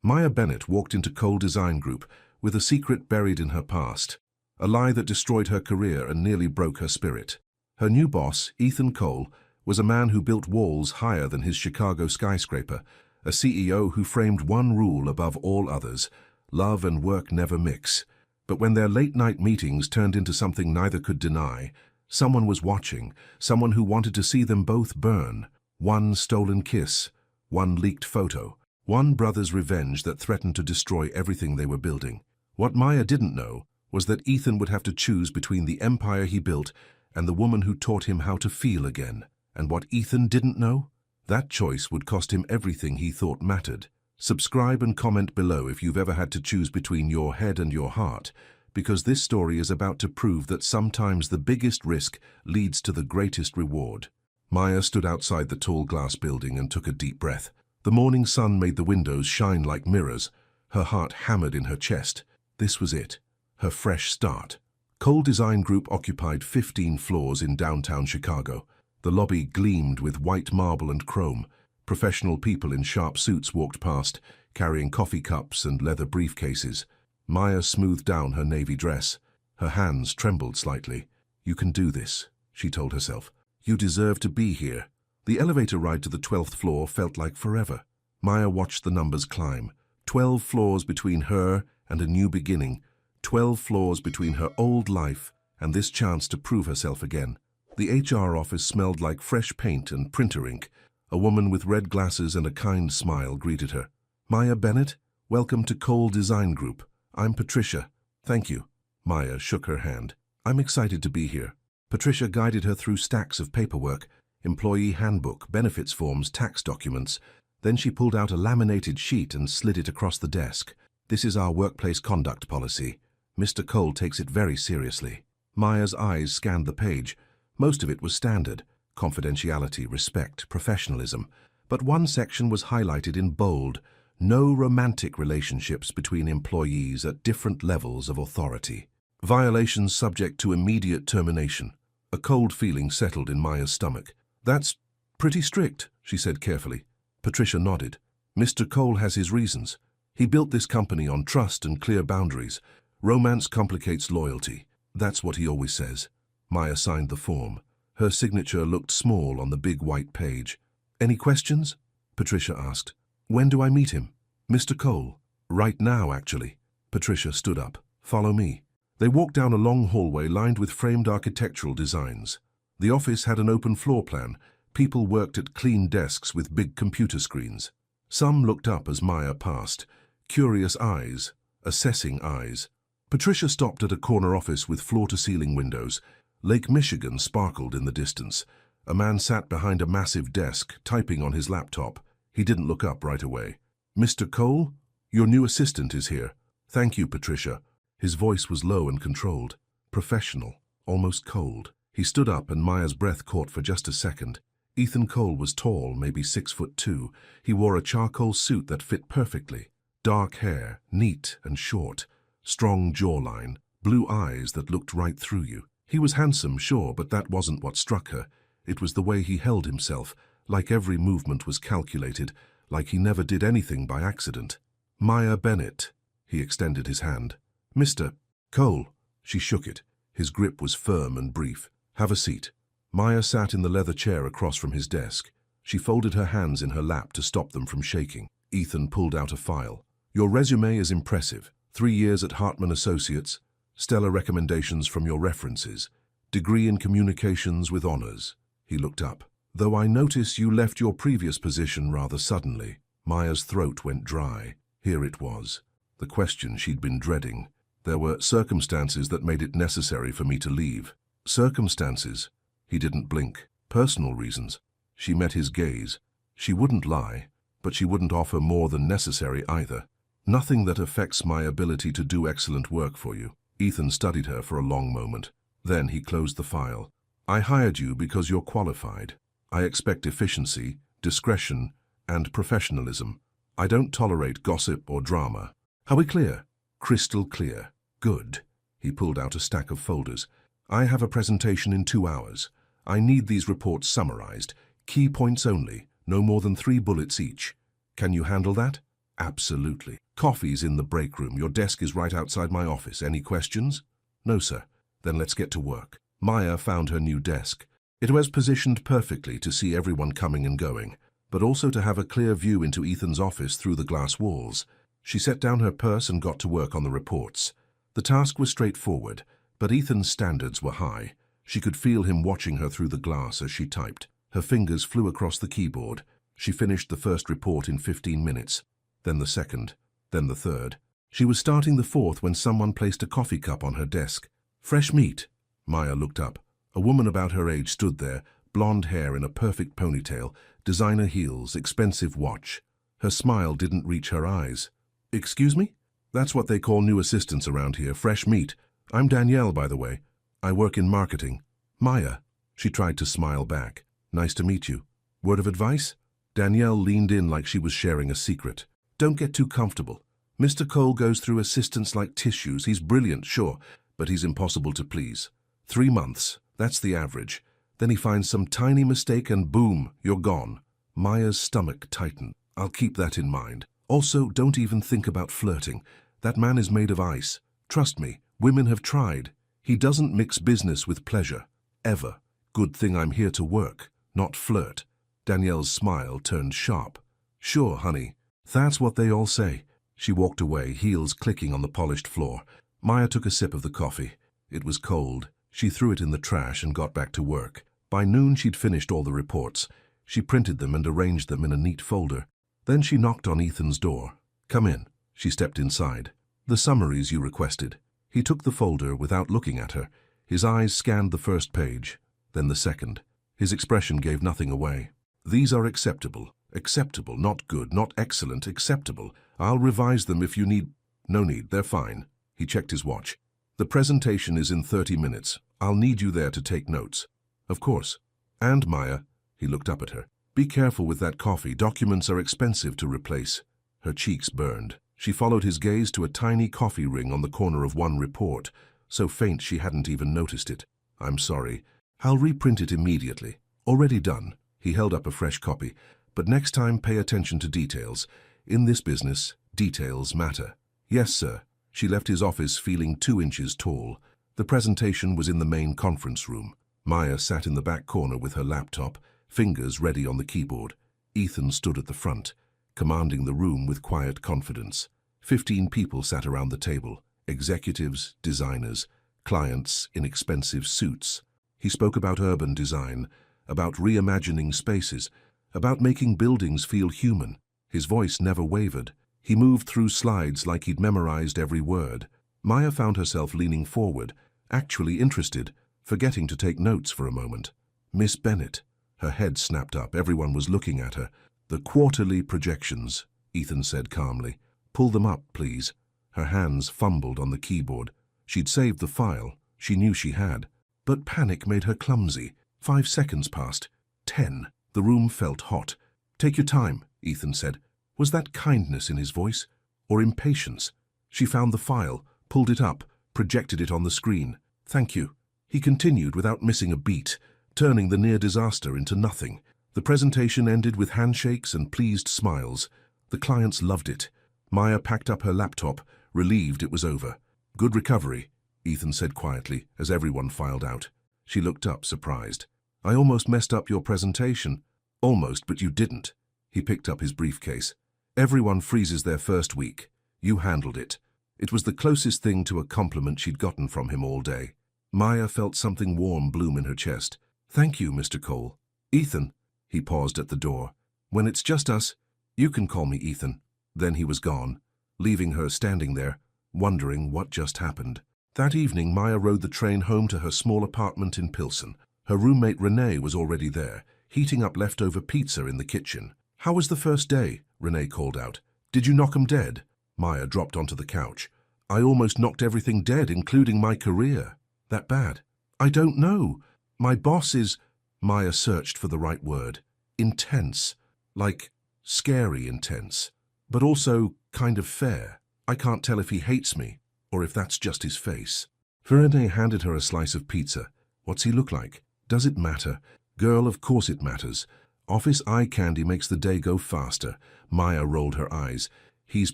Maya Bennett walked into Cole Design Group with a secret buried in her past, a lie that destroyed her career and nearly broke her spirit. Her new boss, Ethan Cole, was a man who built walls higher than his Chicago skyscraper, a CEO who framed one rule above all others: love and work never mix. But when their late-night meetings turned into something neither could deny, someone was watching, someone who wanted to see them both burn. One stolen kiss, one leaked photo, one brother's revenge that threatened to destroy everything they were building. What Maya didn't know was that Ethan would have to choose between the empire he built and the woman who taught him how to feel again. And what Ethan didn't know? That choice would cost him everything he thought mattered. Subscribe and comment below if you've ever had to choose between your head and your heart, because this story is about to prove that sometimes the biggest risk leads to the greatest reward. Maya stood outside the tall glass building and took a deep breath. The morning sun made the windows shine like mirrors. Her heart hammered in her chest. This was it, her fresh start. Cole Design Group occupied 15 floors in downtown Chicago. The lobby gleamed with white marble and chrome. Professional people in sharp suits walked past, carrying coffee cups and leather briefcases. Maya smoothed down her navy dress. Her hands trembled slightly. "You can do this," she told herself. "You deserve to be here." The elevator ride to the 12th floor felt like forever. Maya watched the numbers climb. 12 floors between her and a new beginning. 12 floors between her old life and this chance to prove herself again. The HR office smelled like fresh paint and printer ink. A woman with red glasses and a kind smile greeted her. "Maya Bennett, welcome to Cole Design Group. I'm Patricia." "Thank you." Maya shook her hand. "I'm excited to be here." Patricia guided her through stacks of paperwork, employee handbook, benefits forms, tax documents. Then she pulled out a laminated sheet and slid it across the desk. "This is our workplace conduct policy. Mr. Cole takes it very seriously." Maya's eyes scanned the page. Most of it was standard: confidentiality, respect, professionalism. But one section was highlighted in bold: no romantic relationships between employees at different levels of authority. Violations subject to immediate termination. A cold feeling settled in Maya's stomach. "That's pretty strict," she said carefully. Patricia nodded. "Mr. Cole has his reasons. He built this company on trust and clear boundaries. Romance complicates loyalty. That's what he always says." Maya signed the form. Her signature looked small on the big white page. "Any questions?" Patricia asked. "When do I meet him?" "Mr. Cole." "Right now, actually." Patricia stood up. "Follow me." They walked down a long hallway lined with framed architectural designs. The office had an open floor plan. People worked at clean desks with big computer screens. Some looked up as Maya passed. Curious eyes, assessing eyes. Patricia stopped at a corner office with floor-to-ceiling windows. Lake Michigan sparkled in the distance. A man sat behind a massive desk, typing on his laptop. He didn't look up right away. "Mr. Cole, your new assistant is here." "Thank you, Patricia." His voice was low and controlled, professional, almost cold. He stood up and Maya's breath caught for just a second. Ethan Cole was tall, maybe 6'2". He wore a charcoal suit that fit perfectly. Dark hair, neat and short. Strong jawline, blue eyes that looked right through you. He was handsome, sure, but that wasn't what struck her. It was the way he held himself, like every movement was calculated, like he never did anything by accident. "Maya Bennett." He extended his hand. "Mr. Cole." She shook it. His grip was firm and brief. "Have a seat." Maya sat in the leather chair across from his desk. She folded her hands in her lap to stop them from shaking. Ethan pulled out a file. "Your resume is impressive. 3 years at Hartman Associates. Stellar recommendations from your references. Degree in communications with honors." He looked up. "Though I notice you left your previous position rather suddenly." Maya's throat went dry. Here it was. The question she'd been dreading. "There were circumstances that made it necessary for me to leave." "Circumstances?" He didn't blink. "Personal reasons." She met his gaze. She wouldn't lie, but she wouldn't offer more than necessary either. "Nothing that affects my ability to do excellent work for you." Ethan studied her for a long moment. Then he closed the file. "I hired you because you're qualified. I expect efficiency, discretion, and professionalism. I don't tolerate gossip or drama. Are we clear?" "Crystal clear." "Good." He pulled out a stack of folders. "I have a presentation in 2 hours. I need these reports summarized. Key points only, no more than 3 bullets each. Can you handle that?" Absolutely. Coffee's in the break room. Your desk is right outside my office. Any questions? No, sir. Then let's get to work. Maya found her new desk. It was positioned perfectly to see everyone coming and going, but also to have a clear view into Ethan's office through the glass walls. She set down her purse and got to work on the reports. The task was straightforward, but Ethan's standards were high. She could feel him watching her through the glass as she typed. Her fingers flew across the keyboard. She finished the first report in 15 minutes, then the second, then the third. She was starting the fourth when someone placed a coffee cup on her desk. Fresh meat. Maya looked up. A woman about her age stood there, blonde hair in a perfect ponytail, designer heels, expensive watch. Her smile didn't reach her eyes. Excuse me? That's what they call new assistants around here, fresh meat. I'm Danielle, by the way. I work in marketing. Maya. She tried to smile back. Nice to meet you. Word of advice? Danielle leaned in like she was sharing a secret. Don't get too comfortable. Mr. Cole goes through assistants like tissues. He's brilliant, sure, but he's impossible to please. 3 months, that's the average. Then he finds some tiny mistake and boom, you're gone. Maya's stomach tightened. I'll keep that in mind. Also, don't even think about flirting. That man is made of ice. Trust me, women have tried. He doesn't mix business with pleasure. Ever. Good thing I'm here to work, not flirt. Danielle's smile turned sharp. Sure, honey. That's what they all say. She walked away, heels clicking on the polished floor. Maya took a sip of the coffee. It was cold. She threw it in the trash and got back to work. By noon, she'd finished all the reports. She printed them and arranged them in a neat folder. Then she knocked on Ethan's door. Come in. She stepped inside. The summaries you requested. He took the folder without looking at her. His eyes scanned the first page, then the second. His expression gave nothing away. These are acceptable. Acceptable, not good, not excellent, acceptable. I'll revise them if you need. No need, they're fine. He checked his watch. The presentation is in 30 minutes. I'll need you there to take notes. Of course. And Maya, he looked up at her. Be careful with that coffee. Documents are expensive to replace. Her cheeks burned. She followed his gaze to a tiny coffee ring on the corner of one report, so faint she hadn't even noticed it. I'm sorry. I'll reprint it immediately. Already done. He held up a fresh copy. But next time pay attention to details. In this business, details matter. Yes, sir. She left his office feeling 2 inches tall. The presentation was in the main conference room. Maya sat in the back corner with her laptop, fingers ready on the keyboard. Ethan stood at the front, commanding the room with quiet confidence. 15 people sat around the table, executives, designers, clients in expensive suits. He spoke about urban design, about reimagining spaces, about making buildings feel human. His voice never wavered. He moved through slides like he'd memorized every word. Maya found herself leaning forward, actually interested, forgetting to take notes for a moment. Miss Bennett. Her head snapped up. Everyone was looking at her. The quarterly projections, Ethan said calmly. Pull them up, please. Her hands fumbled on the keyboard. She'd saved the file. She knew she had. But panic made her clumsy. 5 seconds passed. 10. The room felt hot. Take your time, Ethan said. Was that kindness in his voice? Or impatience? She found the file, pulled it up, projected it on the screen. Thank you. He continued without missing a beat, turning the near disaster into nothing. The presentation ended with handshakes and pleased smiles. The clients loved it. Maya packed up her laptop, relieved it was over. Good recovery, Ethan said quietly as everyone filed out. She looked up, surprised. I almost messed up your presentation. Almost, but you didn't. He picked up his briefcase. Everyone freezes their first week. You handled it. It was the closest thing to a compliment she'd gotten from him all day. Maya felt something warm bloom in her chest. Thank you, Mr. Cole. Ethan. He paused at the door. When it's just us, you can call me Ethan. Then he was gone, leaving her standing there, wondering what just happened. That evening, Maya rode the train home to her small apartment in Pilsen. Her roommate Renee was already there, heating up leftover pizza in the kitchen. How was the first day? Renee called out. Did you knock 'em dead? Maya dropped onto the couch. I almost knocked everything dead, including my career. That bad? I don't know. My boss is... Maya searched for the right word. Intense. Like scary intense. But also kind of fair. I can't tell if he hates me, or if that's just his face. Renee handed her a slice of pizza. What's he look like? Does it matter? Girl, of course it matters. Office eye candy makes the day go faster. Maya rolled her eyes. He's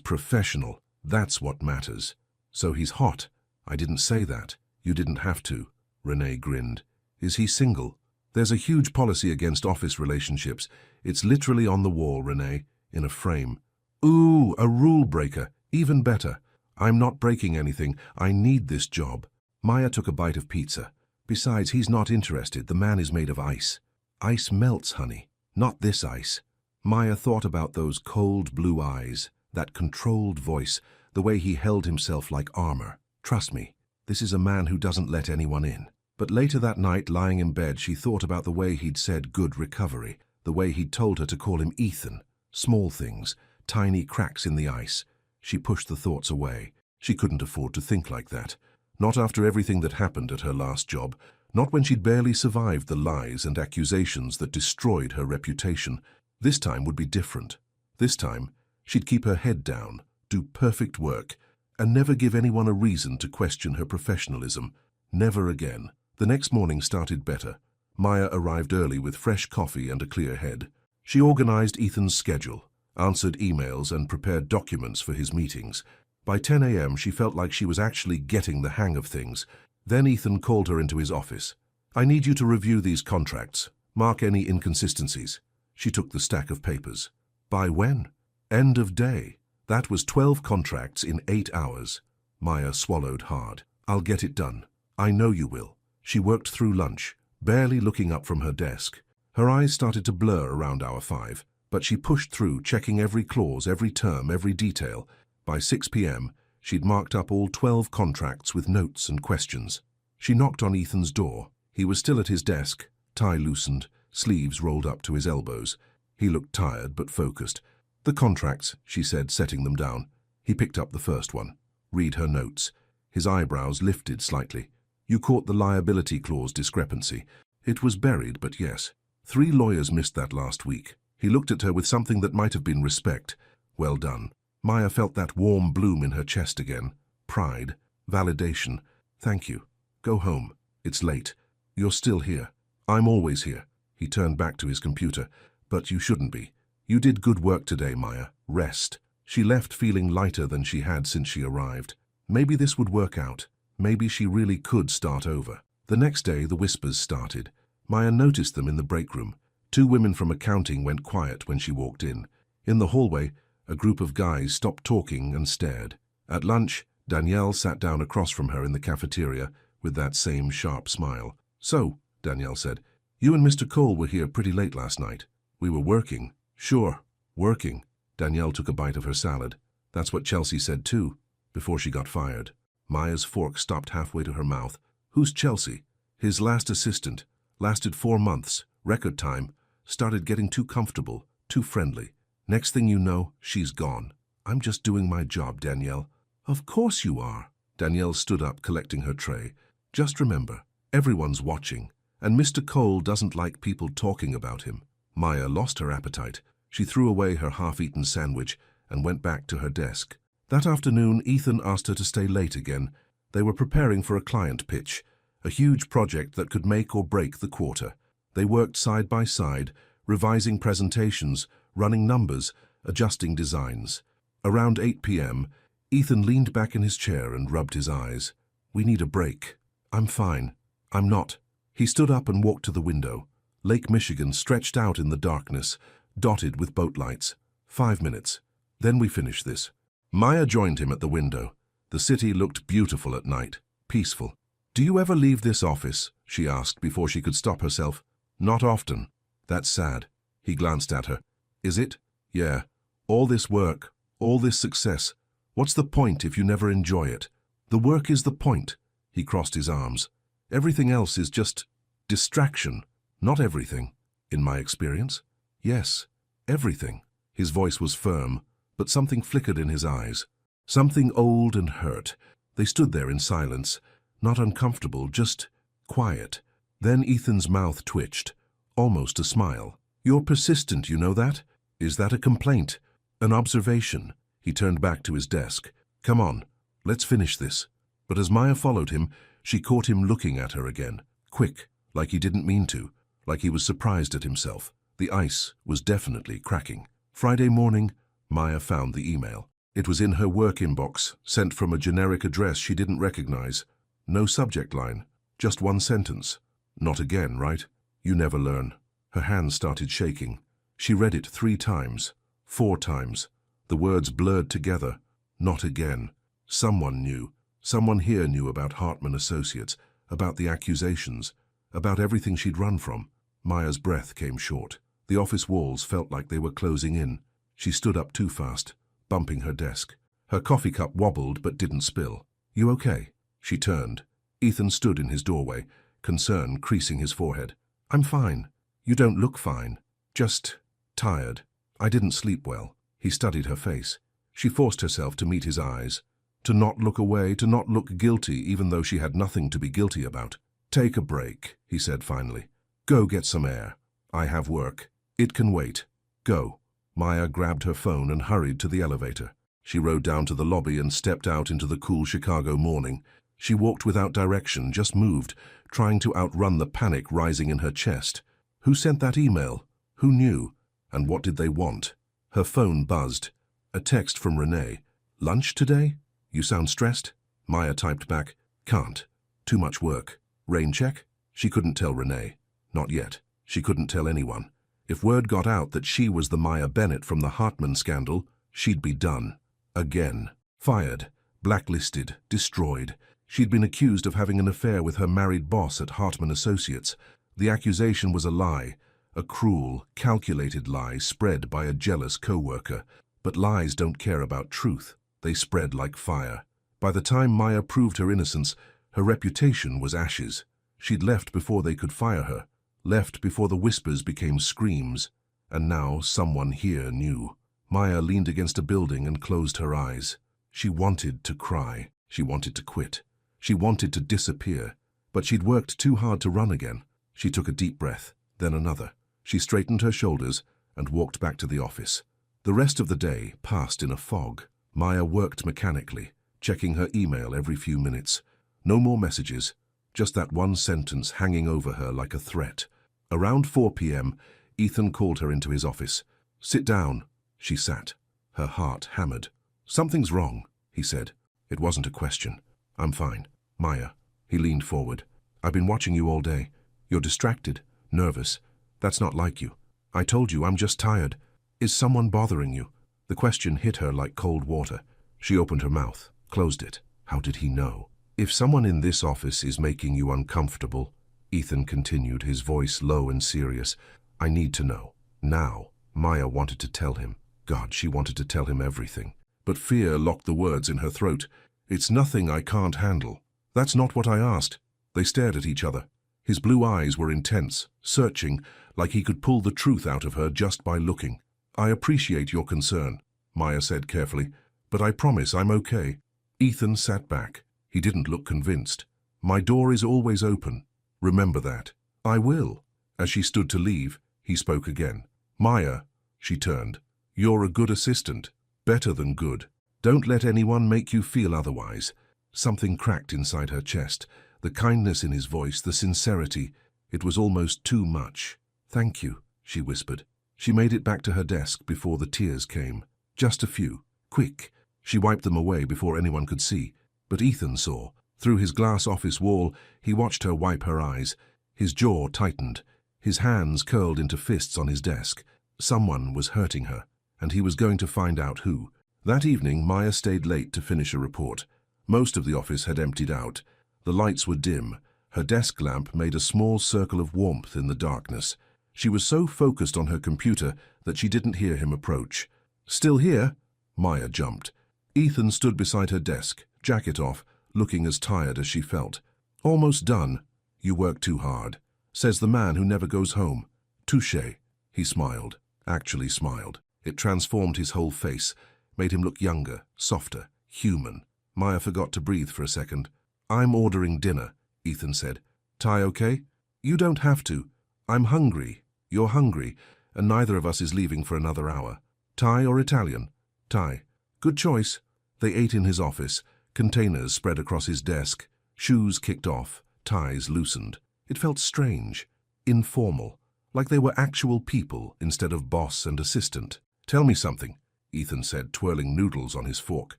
professional. That's what matters. So he's hot. I didn't say that. You didn't have to. Renee grinned. Is he single? There's a huge policy against office relationships. It's literally on the wall, Renee, in a frame. Ooh, a rule breaker. Even better. I'm not breaking anything. I need this job. Maya took a bite of pizza. Besides, he's not interested. The man is made of ice. Ice melts, honey. Not this ice. Maya thought about those cold blue eyes, that controlled voice, the way he held himself like armor. Trust me, this is a man who doesn't let anyone in. But later that night, lying in bed, she thought about the way he'd said good recovery, the way he'd told her to call him Ethan. Small things, tiny cracks in the ice. She pushed the thoughts away. She couldn't afford to think like that. Not after everything that happened at her last job. Not when she'd barely survived the lies and accusations that destroyed her reputation. This time would be different. This time, she'd keep her head down, do perfect work, and never give anyone a reason to question her professionalism. Never again. The next morning started better. Maya arrived early with fresh coffee and a clear head. She organized Ethan's schedule, answered emails, and prepared documents for his meetings. By 10 a.m., she felt like she was actually getting the hang of things. Then Ethan called her into his office. I need you to review these contracts. Mark any inconsistencies. She took the stack of papers. By when? End of day. That was 12 contracts in 8 hours. Maya swallowed hard. I'll get it done. I know you will. She worked through lunch, barely looking up from her desk. Her eyes started to blur around hour 5, but she pushed through, checking every clause, every term, every detail. By 6 p.m., she'd marked up all 12 contracts with notes and questions. She knocked on Ethan's door. He was still at his desk, tie loosened, sleeves rolled up to his elbows. He looked tired but focused. The contracts, she said, setting them down. He picked up the first one. Read her notes. His eyebrows lifted slightly. You caught the liability clause discrepancy. It was buried, but yes. 3 lawyers missed that last week. He looked at her with something that might have been respect. Well done. Maya felt that warm bloom in her chest again. Pride. Validation. Thank you. Go home. It's late. You're still here. I'm always here. He turned back to his computer. But you shouldn't be. You did good work today, Maya. Rest. She left feeling lighter than she had since she arrived. Maybe this would work out. Maybe she really could start over. The next day, the whispers started. Maya noticed them in the break room. 2 women from accounting went quiet when she walked in. In the hallway, a group of guys stopped talking and stared. At lunch, Danielle sat down across from her in the cafeteria with that same sharp smile. So, Danielle said, you and Mr. Cole were here pretty late last night. We were working. Sure, working. Danielle took a bite of her salad. That's what Chelsea said too, before she got fired. Maya's fork stopped halfway to her mouth. Who's Chelsea? His last assistant. Lasted 4 months. Record time. Started getting too comfortable, too friendly. Next thing you know, she's gone. I'm just doing my job, Danielle. Of course you are. Danielle stood up, collecting her tray. Just remember, everyone's watching, and Mr. Cole doesn't like people talking about him. Maya lost her appetite. She threw away her half-eaten sandwich and went back to her desk. That afternoon, Ethan asked her to stay late again. They were preparing for a client pitch, a huge project that could make or break the quarter. They worked side by side, revising presentations, running numbers, adjusting designs. Around 8 p.m., Ethan leaned back in his chair and rubbed his eyes. We need a break. I'm fine. I'm not. He stood up and walked to the window. Lake Michigan stretched out in the darkness, dotted with boat lights. 5 minutes. Then we finish this. Maya joined him at the window. The city looked beautiful at night, peaceful. Do you ever leave this office? She asked before she could stop herself. Not often. That's sad. He glanced at her. Is it? Yeah. All this work, all this success. What's the point if you never enjoy it? The work is the point. He crossed his arms. Everything else is just distraction. Not everything. In my experience? Yes, everything. His voice was firm, but something flickered in his eyes. Something old and hurt. They stood there in silence, not uncomfortable, just quiet. Then Ethan's mouth twitched, almost a smile. You're persistent, you know that? Is that a complaint? An observation? He turned back to his desk. Come on, let's finish this. But as Maya followed him, she caught him looking at her again. Quick, like he didn't mean to, like he was surprised at himself. The ice was definitely cracking. Friday morning, Maya found the email. It was in her work inbox, sent from a generic address she didn't recognize. No subject line, just one sentence. Not again, right? You never learn. Her hands started shaking. She read it 3 times, 4 times. The words blurred together. Not again. Someone knew. Someone here knew about Hartman Associates, about the accusations, about everything she'd run from. Maya's breath came short. The office walls felt like they were closing in. She stood up too fast, bumping her desk. Her coffee cup wobbled but didn't spill. You okay? She turned. Ethan stood in his doorway, concern creasing his forehead. I'm fine. You don't look fine. Just tired. I didn't sleep well. He studied her face. She forced herself to meet his eyes, to not look away, to not look guilty even though she had nothing to be guilty about. Take a break, he said finally. Go get some air. I have work. It can wait. Go. Maya grabbed her phone and hurried to the elevator. She rode down to the lobby and stepped out into the cool Chicago morning. She walked without direction, just moved, trying to outrun the panic rising in her chest. Who sent that email? Who knew? And what did they want? Her phone buzzed. A text from Renee. Lunch today? You sound stressed? Maya typed back. Can't. Too much work. Rain check? She couldn't tell Renee. Not yet. She couldn't tell anyone. If word got out that she was the Maya Bennett from the Hartman scandal, she'd be done. Again. Fired. Blacklisted. Destroyed. She'd been accused of having an affair with her married boss at Hartman Associates. The accusation was a lie, a cruel, calculated lie spread by a jealous co-worker. But lies don't care about truth. They spread like fire. By the time Maya proved her innocence, her reputation was ashes. She'd left before they could fire her, left before the whispers became screams. And now someone here knew. Maya leaned against a building and closed her eyes. She wanted to cry. She wanted to quit. She wanted to disappear. But she'd worked too hard to run again. She took a deep breath, then another. She straightened her shoulders and walked back to the office. The rest of the day passed in a fog. Maya worked mechanically, checking her email every few minutes. No more messages, just that one sentence hanging over her like a threat. Around 4 p.m., Ethan called her into his office. Sit down. She sat. Her heart hammered. Something's wrong, he said. It wasn't a question. I'm fine. Maya. He leaned forward. I've been watching you all day. You're distracted, nervous. That's not like you. I told you I'm just tired. Is someone bothering you? The question hit her like cold water. She opened her mouth, closed it. How did he know? If someone in this office is making you uncomfortable, Ethan continued, his voice low and serious, I need to know. Now. Maya wanted to tell him. God, she wanted to tell him everything. But fear locked the words in her throat. It's nothing I can't handle. That's not what I asked. They stared at each other. His blue eyes were intense, searching, like he could pull the truth out of her just by looking. I appreciate your concern, Maya said carefully, but I promise I'm okay. Ethan sat back. He didn't look convinced. My door is always open. Remember that. I will. As she stood to leave, he spoke again. Maya, she turned. You're a good assistant. Better than good. Don't let anyone make you feel otherwise. Something cracked inside her chest. The kindness in his voice, the sincerity. It was almost too much. Thank you, she whispered. She made it back to her desk before the tears came. Just a few. Quick. She wiped them away before anyone could see. But Ethan saw. Through his glass office wall, he watched her wipe her eyes. His jaw tightened. His hands curled into fists on his desk. Someone was hurting her, and he was going to find out who. That evening, Maya stayed late to finish a report. Most of the office had emptied out. The lights were dim. Her desk lamp made a small circle of warmth in the darkness. She was so focused on her computer that she didn't hear him approach. Still here? Maya jumped. Ethan stood beside her desk, jacket off, looking as tired as she felt. Almost done. You work too hard, says the man who never goes home. Touché. He smiled, actually smiled. It transformed his whole face, made him look younger, softer, human. Maya forgot to breathe for a second. I'm ordering dinner, Ethan said. Ty okay? You don't have to. I'm hungry. You're hungry, and neither of us is leaving for another hour. Thai or Italian? Thai. Good choice. They ate in his office, containers spread across his desk, shoes kicked off, ties loosened. It felt strange, informal, like they were actual people instead of boss and assistant. Tell me something. Ethan said, twirling noodles on his fork.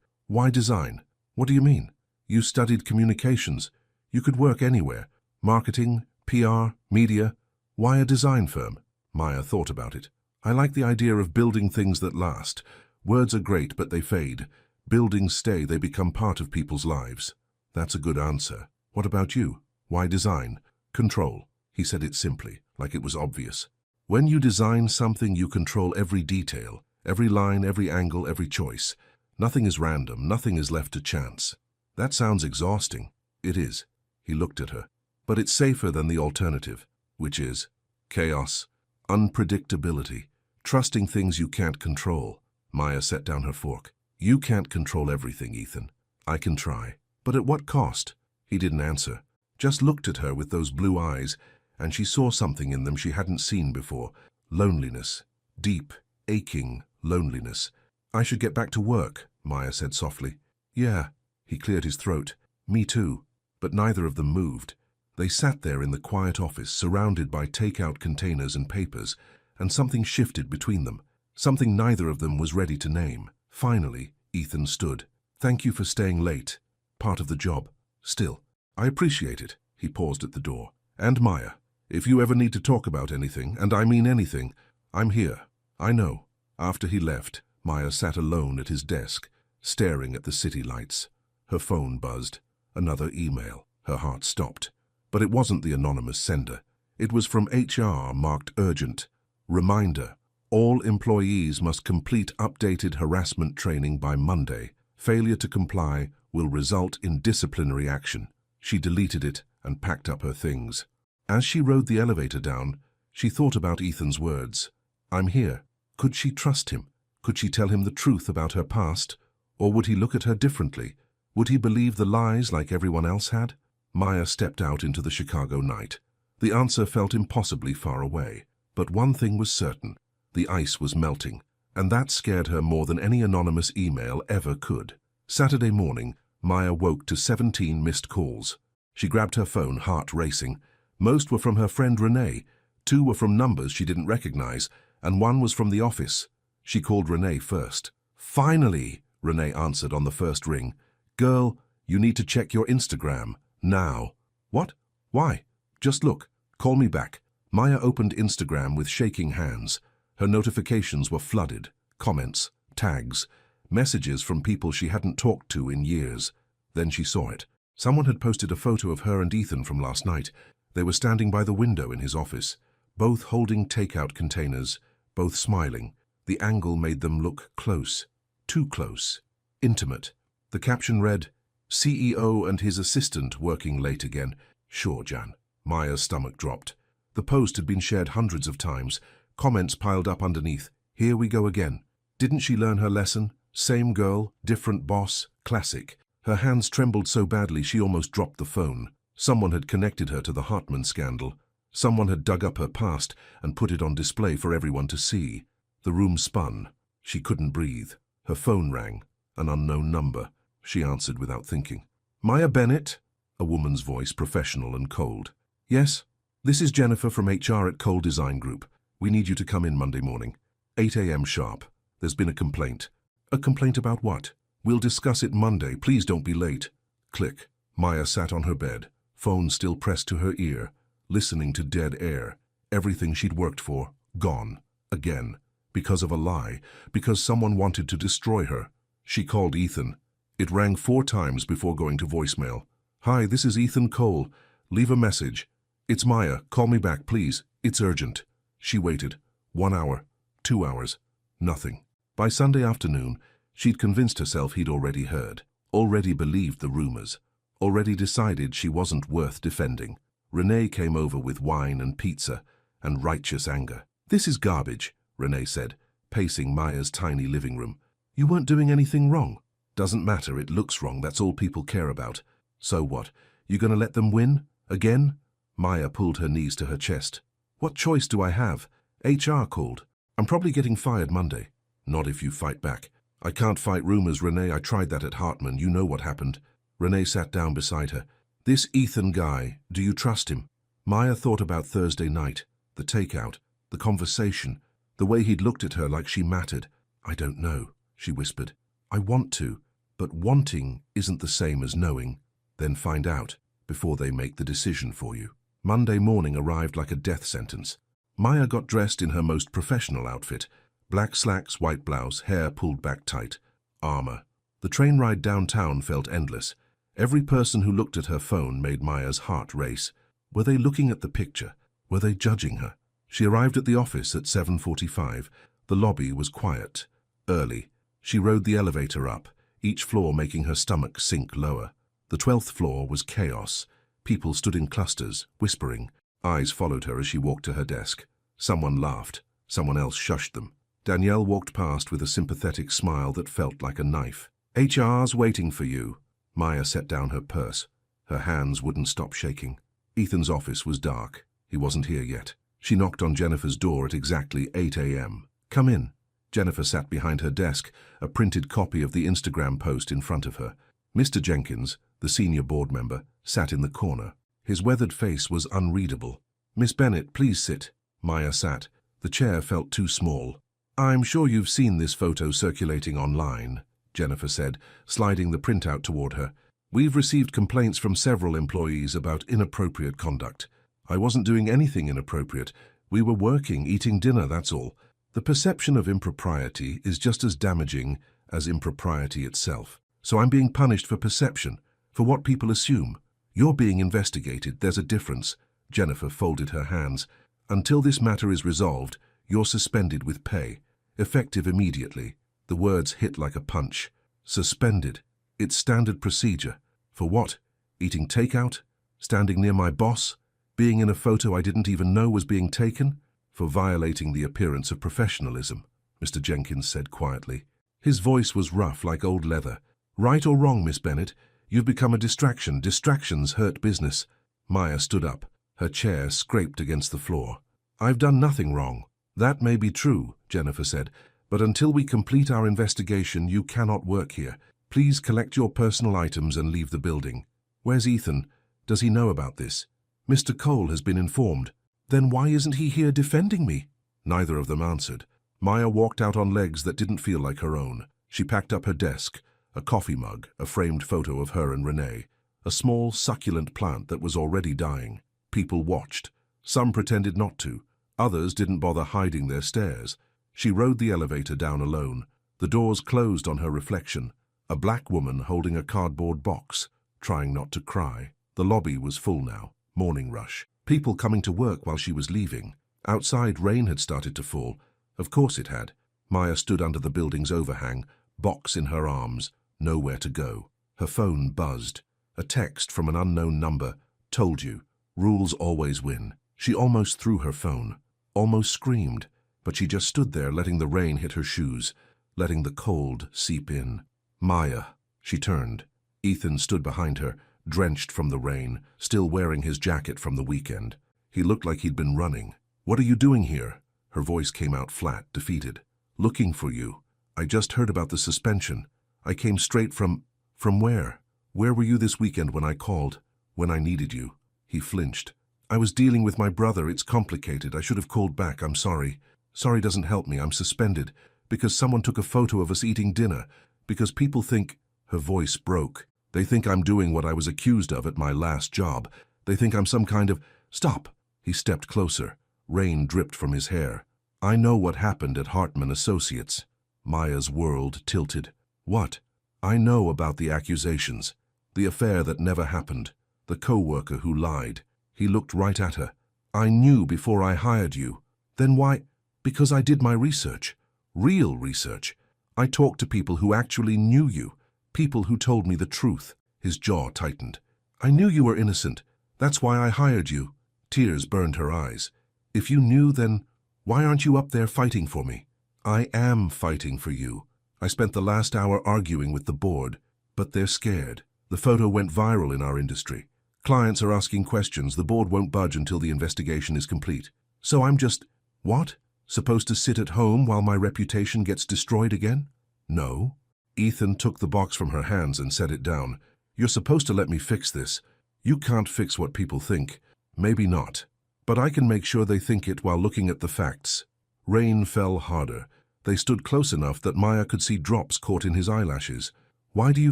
Why design? What do you mean? You studied communications. You could work anywhere. Marketing, PR, media. Why a design firm? Maya thought about it. I like the idea of building things that last. Words are great, but they fade. Buildings stay, they become part of people's lives. That's a good answer. What about you? Why design? Control. He said it simply, like it was obvious. When you design something, you control every detail, every line, every angle, every choice. Nothing is random, nothing is left to chance. That sounds exhausting. It is. He looked at her. But it's safer than the alternative, which is chaos, unpredictability, trusting things you can't control. Maya set down her fork. You can't control everything, Ethan. I can try. But at what cost? He didn't answer, just looked at her with those blue eyes, and she saw something in them she hadn't seen before. Loneliness. Deep, aching loneliness. I should get back to work, Maya said softly. Yeah. He cleared his throat. Me too. But neither of them moved. They sat there in the quiet office, surrounded by takeout containers and papers, and something shifted between them. Something neither of them was ready to name. Finally, Ethan stood. Thank you for staying late. Part of the job. Still, I appreciate it. He paused at the door. And Maya, if you ever need to talk about anything, and I mean anything, I'm here. I know. After he left, Maya sat alone at his desk, staring at the city lights. Her phone buzzed. Another email. Her heart stopped. But it wasn't the anonymous sender. It was from HR, marked urgent. Reminder. All employees must complete updated harassment training by Monday. Failure to comply will result in disciplinary action. She deleted it and packed up her things. As she rode the elevator down, she thought about Ethan's words. I'm here. Could she trust him? Could she tell him the truth about her past? Or would he look at her differently? Would he believe the lies like everyone else had? Maya stepped out into the Chicago night. The answer felt impossibly far away. But one thing was certain. The ice was melting, and that scared her more than any anonymous email ever could. Saturday morning, Maya woke to 17 missed calls. She grabbed her phone, heart racing. Most were from her friend Renee. 2 were from numbers she didn't recognize, and 1 was from the office. She called Renee first. Finally, Renee answered on the first ring. Girl, you need to check your Instagram. Now. What? Why? Just look. Call me back. Maya opened Instagram with shaking hands. Her notifications were flooded. Comments, tags, messages from people she hadn't talked to in years. Then she saw it. Someone had posted a photo of her and Ethan from last night. They were standing by the window in his office, both holding takeout containers, both smiling. The angle made them look close. Too close. Intimate. The caption read, CEO and his assistant working late again. Sure, Jan. Maya's stomach dropped. The post had been shared hundreds of times. Comments piled up underneath. Here we go again. Didn't she learn her lesson? Same girl, different boss, classic. Her hands trembled so badly she almost dropped the phone. Someone had connected her to the Hartman scandal. Someone had dug up her past and put it on display for everyone to see. The room spun. She couldn't breathe. Her phone rang. An unknown number. She answered without thinking. Maya Bennett? A woman's voice, professional and cold. Yes? This is Jennifer from HR at Cole Design Group. We need you to come in Monday morning. 8 a.m. sharp. There's been a complaint. A complaint about what? We'll discuss it Monday. Please don't be late. Click. Maya sat on her bed, phone still pressed to her ear, listening to dead air. Everything she'd worked for, gone. Again. Because of a lie. Because someone wanted to destroy her. She called Ethan. It rang 4 times before going to voicemail. Hi, this is Ethan Cole. Leave a message. It's Maya. Call me back, please. It's urgent. She waited. 1 hour. 2 hours. Nothing. By Sunday afternoon, she'd convinced herself he'd already heard, already believed the rumors, already decided she wasn't worth defending. Renee came over with wine and pizza and righteous anger. This is garbage, Renee said, pacing Maya's tiny living room. You weren't doing anything wrong. Doesn't matter, it looks wrong, that's all people care about. So what? You gonna let them win? Again? Maya pulled her knees to her chest. What choice do I have? HR called. I'm probably getting fired Monday. Not if you fight back. I can't fight rumors, Renee. I tried that at Hartman. You know what happened. Renee sat down beside her. This Ethan guy, do you trust him? Maya thought about Thursday night, the takeout, the conversation, the way he'd looked at her like she mattered. I don't know. she whispered. I want to, but wanting isn't the same as knowing. Then find out, before they make the decision for you. Monday morning arrived like a death sentence. Maya got dressed in her most professional outfit. Black slacks, white blouse, hair pulled back tight. Armor. The train ride downtown felt endless. Every person who looked at her phone made Maya's heart race. Were they looking at the picture? Were they judging her? She arrived at the office at 7:45. The lobby was quiet. Early. She rode the elevator up, each floor making her stomach sink lower. The 12th floor was chaos. People stood in clusters, whispering. Eyes followed her as she walked to her desk. Someone laughed. Someone else shushed them. Danielle walked past with a sympathetic smile that felt like a knife. HR's waiting for you. Maya set down her purse. Her hands wouldn't stop shaking. Ethan's office was dark. He wasn't here yet. She knocked on Jennifer's door at exactly 8 a.m. Come in. Jennifer sat behind her desk, a printed copy of the Instagram post in front of her. Mr. Jenkins, the senior board member, sat in the corner. His weathered face was unreadable. Miss Bennett, please sit. Maya sat. The chair felt too small. I'm sure you've seen this photo circulating online, Jennifer said, sliding the printout toward her. We've received complaints from several employees about inappropriate conduct. I wasn't doing anything inappropriate. We were working, eating dinner, that's all. The perception of impropriety is just as damaging as impropriety itself. So I'm being punished for perception, for what people assume. You're being investigated, there's a difference. Jennifer folded her hands. Until this matter is resolved, you're suspended with pay, effective immediately. The words hit like a punch. Suspended. It's standard procedure. For what? Eating takeout? Standing near my boss? Being in a photo I didn't even know was being taken? For violating the appearance of professionalism, Mr. Jenkins said quietly. His voice was rough like old leather. Right or wrong, Miss Bennett, you've become a distraction. Distractions hurt business. Maya stood up. Her chair scraped against the floor. I've done nothing wrong. That may be true, Jennifer said, but until we complete our investigation, you cannot work here. Please collect your personal items and leave the building. Where's Ethan? Does he know about this? Mr. Cole has been informed. Then why isn't he here defending me? Neither of them answered. Maya walked out on legs that didn't feel like her own. She packed up her desk, a coffee mug, a framed photo of her and Renee, a small, succulent plant that was already dying. People watched. Some pretended not to. Others didn't bother hiding their stares. She rode the elevator down alone. The doors closed on her reflection. A black woman holding a cardboard box, trying not to cry. The lobby was full now. Morning rush. People coming to work while she was leaving. Outside, rain had started to fall. Of course it had. Maya stood under the building's overhang, box in her arms, nowhere to go. Her phone buzzed. A text from an unknown number. Told you. Rules always win. She almost threw her phone. Almost screamed. But she just stood there letting the rain hit her shoes, letting the cold seep in. Maya. She turned. Ethan stood behind her, drenched from the rain, still wearing his jacket from the weekend. He looked like he'd been running. What are you doing here? Her voice came out flat, defeated. Looking for you. I just heard about the suspension. I came straight from where? Where were you this weekend when I called? When I needed you? He flinched. I was dealing with my brother. It's complicated. I should have called back. I'm sorry. Sorry doesn't help me. I'm suspended. Because someone took a photo of us eating dinner. Because people think... Her voice broke. They think I'm doing what I was accused of at my last job. They think I'm some kind of... Stop! He stepped closer. Rain dripped from his hair. I know what happened at Hartman Associates. Maya's world tilted. What? I know about the accusations. The affair that never happened. The co-worker who lied. He looked right at her. I knew before I hired you. Then why? Because I did my research. Real research. I talked to people who actually knew you. People who told me the truth. His jaw tightened. I knew you were innocent. That's why I hired you. Tears burned her eyes. If you knew, then why aren't you up there fighting for me? I am fighting for you. I spent the last hour arguing with the board, but they're scared. The photo went viral in our industry. Clients are asking questions. The board won't budge until the investigation is complete. So I'm just, what? Supposed to sit at home while my reputation gets destroyed again? No. Ethan took the box from her hands and set it down. You're supposed to let me fix this. You can't fix what people think. Maybe not. But I can make sure they think it while looking at the facts. Rain fell harder. They stood close enough that Maya could see drops caught in his eyelashes. "Why do you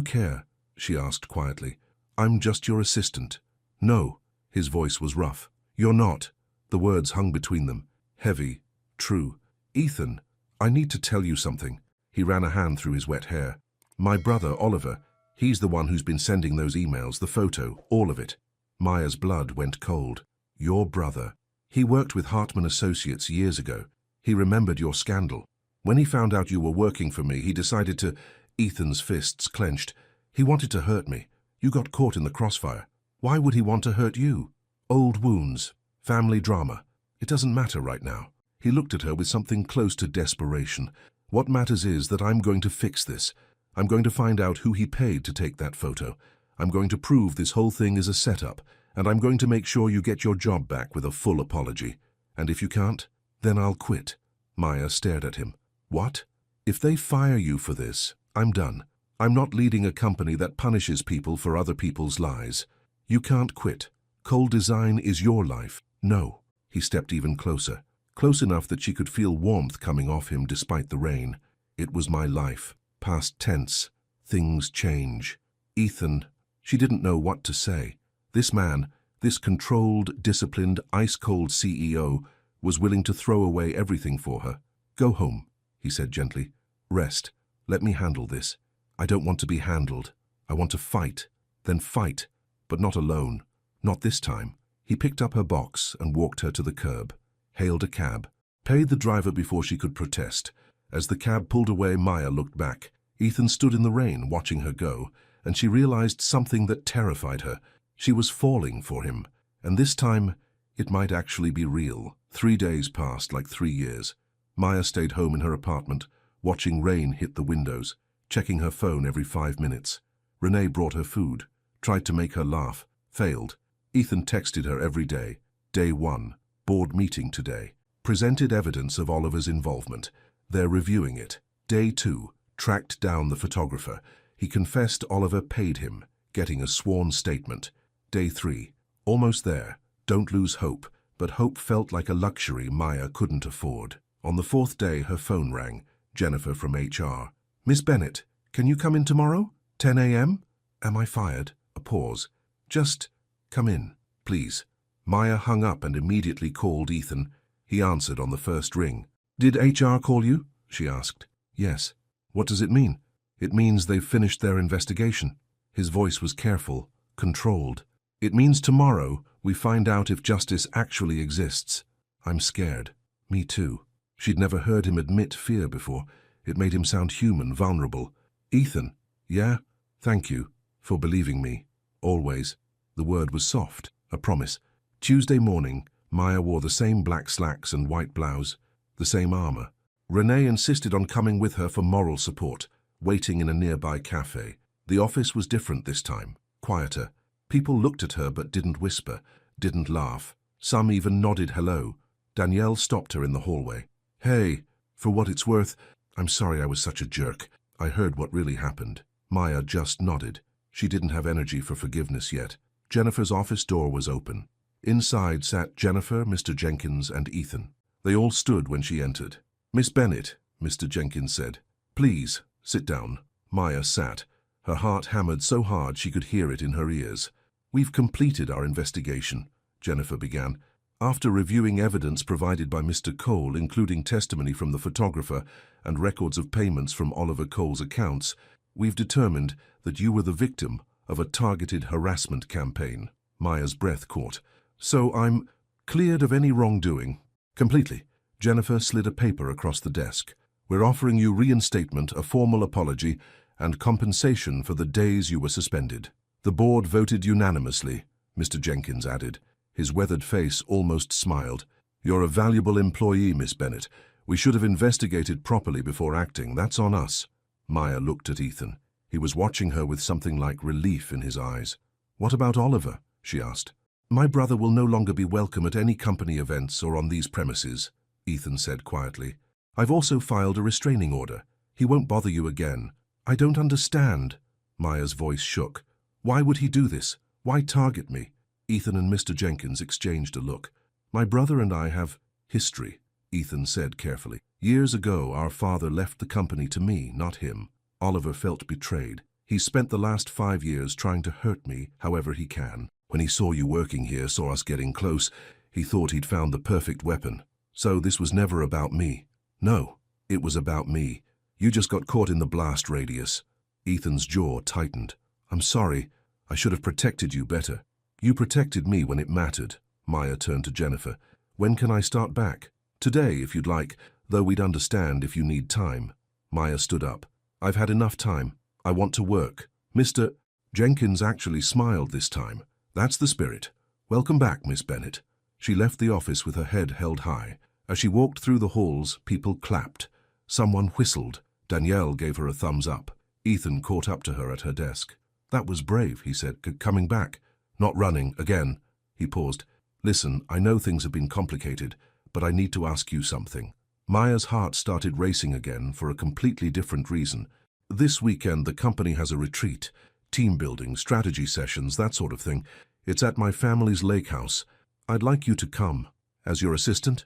care?" she asked quietly. "I'm just your assistant." "No." His voice was rough. "You're not." The words hung between them, heavy, true. "Ethan, I need to tell you something." He ran a hand through his wet hair. "My brother, Oliver, he's the one who's been sending those emails, the photo, all of it." Maya's blood went cold. "Your brother. He worked with Hartman Associates years ago. He remembered your scandal. When he found out you were working for me, he decided to—" Ethan's fists clenched. "He wanted to hurt me. You got caught in the crossfire. Why would he want to hurt you? Old wounds, family drama. It doesn't matter right now." He looked at her with something close to desperation. "What matters is that I'm going to fix this. I'm going to find out who he paid to take that photo. I'm going to prove this whole thing is a setup, and I'm going to make sure you get your job back with a full apology. And if you can't, then I'll quit." Maya stared at him. "What? If they fire you for this, I'm done. I'm not leading a company that punishes people for other people's lies. You can't quit. Cole Design is your life." "No." He stepped even closer, close enough that she could feel warmth coming off him despite the rain. "It was my life. Past tense. Things change." "Ethan." She didn't know what to say. This man, this controlled, disciplined, ice-cold CEO, was willing to throw away everything for her. "Go home," he said gently. "Rest. Let me handle this. I don't want to be handled. I want to fight. Then fight. But not alone. Not this time." He picked up her box and walked her to the curb, hailed a cab, paid the driver before she could protest. As the cab pulled away, Maya looked back. Ethan stood in the rain, watching her go, and she realized something that terrified her. She was falling for him, and this time it might actually be real. 3 days passed like 3 years. Maya stayed home in her apartment, watching rain hit the windows, checking her phone every 5 minutes. Renee brought her food, tried to make her laugh, failed. Ethan texted her every day. Day 1, board meeting today. Presented evidence of Oliver's involvement. They're reviewing it. Day 2, tracked down the photographer. He confessed Oliver paid him, getting a sworn statement. Day 3, almost there. Don't lose hope, but hope felt like a luxury Maya couldn't afford. On the 4th day, her phone rang. Jennifer from HR. "Miss Bennett, can you come in tomorrow? 10 a.m.? Am I fired?" A pause. "Just come in, please." Maya hung up and immediately called Ethan. He answered on the first ring. "Did HR call you?" she asked. "Yes." "What does it mean?" "It means they've finished their investigation." His voice was careful, controlled. "It means tomorrow we find out if justice actually exists." "I'm scared." "Me too." She'd never heard him admit fear before. It made him sound human, vulnerable. "Ethan." "Yeah? Thank you for believing me. Always." The word was soft, a promise. Tuesday morning, Maya wore the same black slacks and white blouse, the same armor. Renee insisted on coming with her for moral support, waiting in a nearby cafe. The office was different this time, quieter. People looked at her but didn't whisper, didn't laugh. Some even nodded hello. Danielle stopped her in the hallway. "Hey, for what it's worth, I'm sorry I was such a jerk. I heard what really happened." Maya just nodded. She didn't have energy for forgiveness yet. Jennifer's office door was open. Inside sat Jennifer, Mr. Jenkins, and Ethan. They all stood when she entered. "Miss Bennett," Mr. Jenkins said. "Please, sit down." Maya sat, her heart hammered so hard she could hear it in her ears. "We've completed our investigation," Jennifer began. "After reviewing evidence provided by Mr. Cole, including testimony from the photographer and records of payments from Oliver Cole's accounts, we've determined that you were the victim of a targeted harassment campaign." Maya's breath caught. "So I'm cleared of any wrongdoing?" "Completely." Jennifer slid a paper across the desk. "We're offering you reinstatement, a formal apology, and compensation for the days you were suspended." "The board voted unanimously," Mr. Jenkins added. His weathered face almost smiled. "You're a valuable employee, Miss Bennett. We should have investigated properly before acting. That's on us." Maya looked at Ethan. He was watching her with something like relief in his eyes. "What about Oliver?" she asked. "My brother will no longer be welcome at any company events or on these premises," Ethan said quietly. "I've also filed a restraining order. He won't bother you again." "I don't understand." Maya's voice shook. "Why would he do this? Why target me?" Ethan and Mr. Jenkins exchanged a look. "My brother and I have history. Ethan said carefully. Years ago, our father left the company to me, not him. Oliver felt betrayed. He spent the last 5 years trying to hurt me however he can. When he saw you working here, saw us getting close, he thought he'd found the perfect weapon. So this was never about me. No, it was about me. You just got caught in the blast radius. Ethan's jaw tightened. I'm sorry. I should have protected you better. You protected me when it mattered. Maya turned to Jennifer. When can I start back? Today, if you'd like, though we'd understand if you need time. Maya stood up. I've had enough time. I want to work. Mr. Jenkins actually smiled this time. That's the spirit. Welcome back, Miss Bennett. She left the office with her head held high. As she walked through the halls, people clapped. Someone whistled. Danielle gave her a thumbs up. Ethan caught up to her at her desk. That was brave, he said, coming back. Not running, again. He paused. Listen, I know things have been complicated, but I need to ask you something. Maya's heart started racing again for a completely different reason. This weekend the company has a retreat. Team building, strategy sessions, that sort of thing. It's at my family's lake house. I'd like you to come. As your assistant?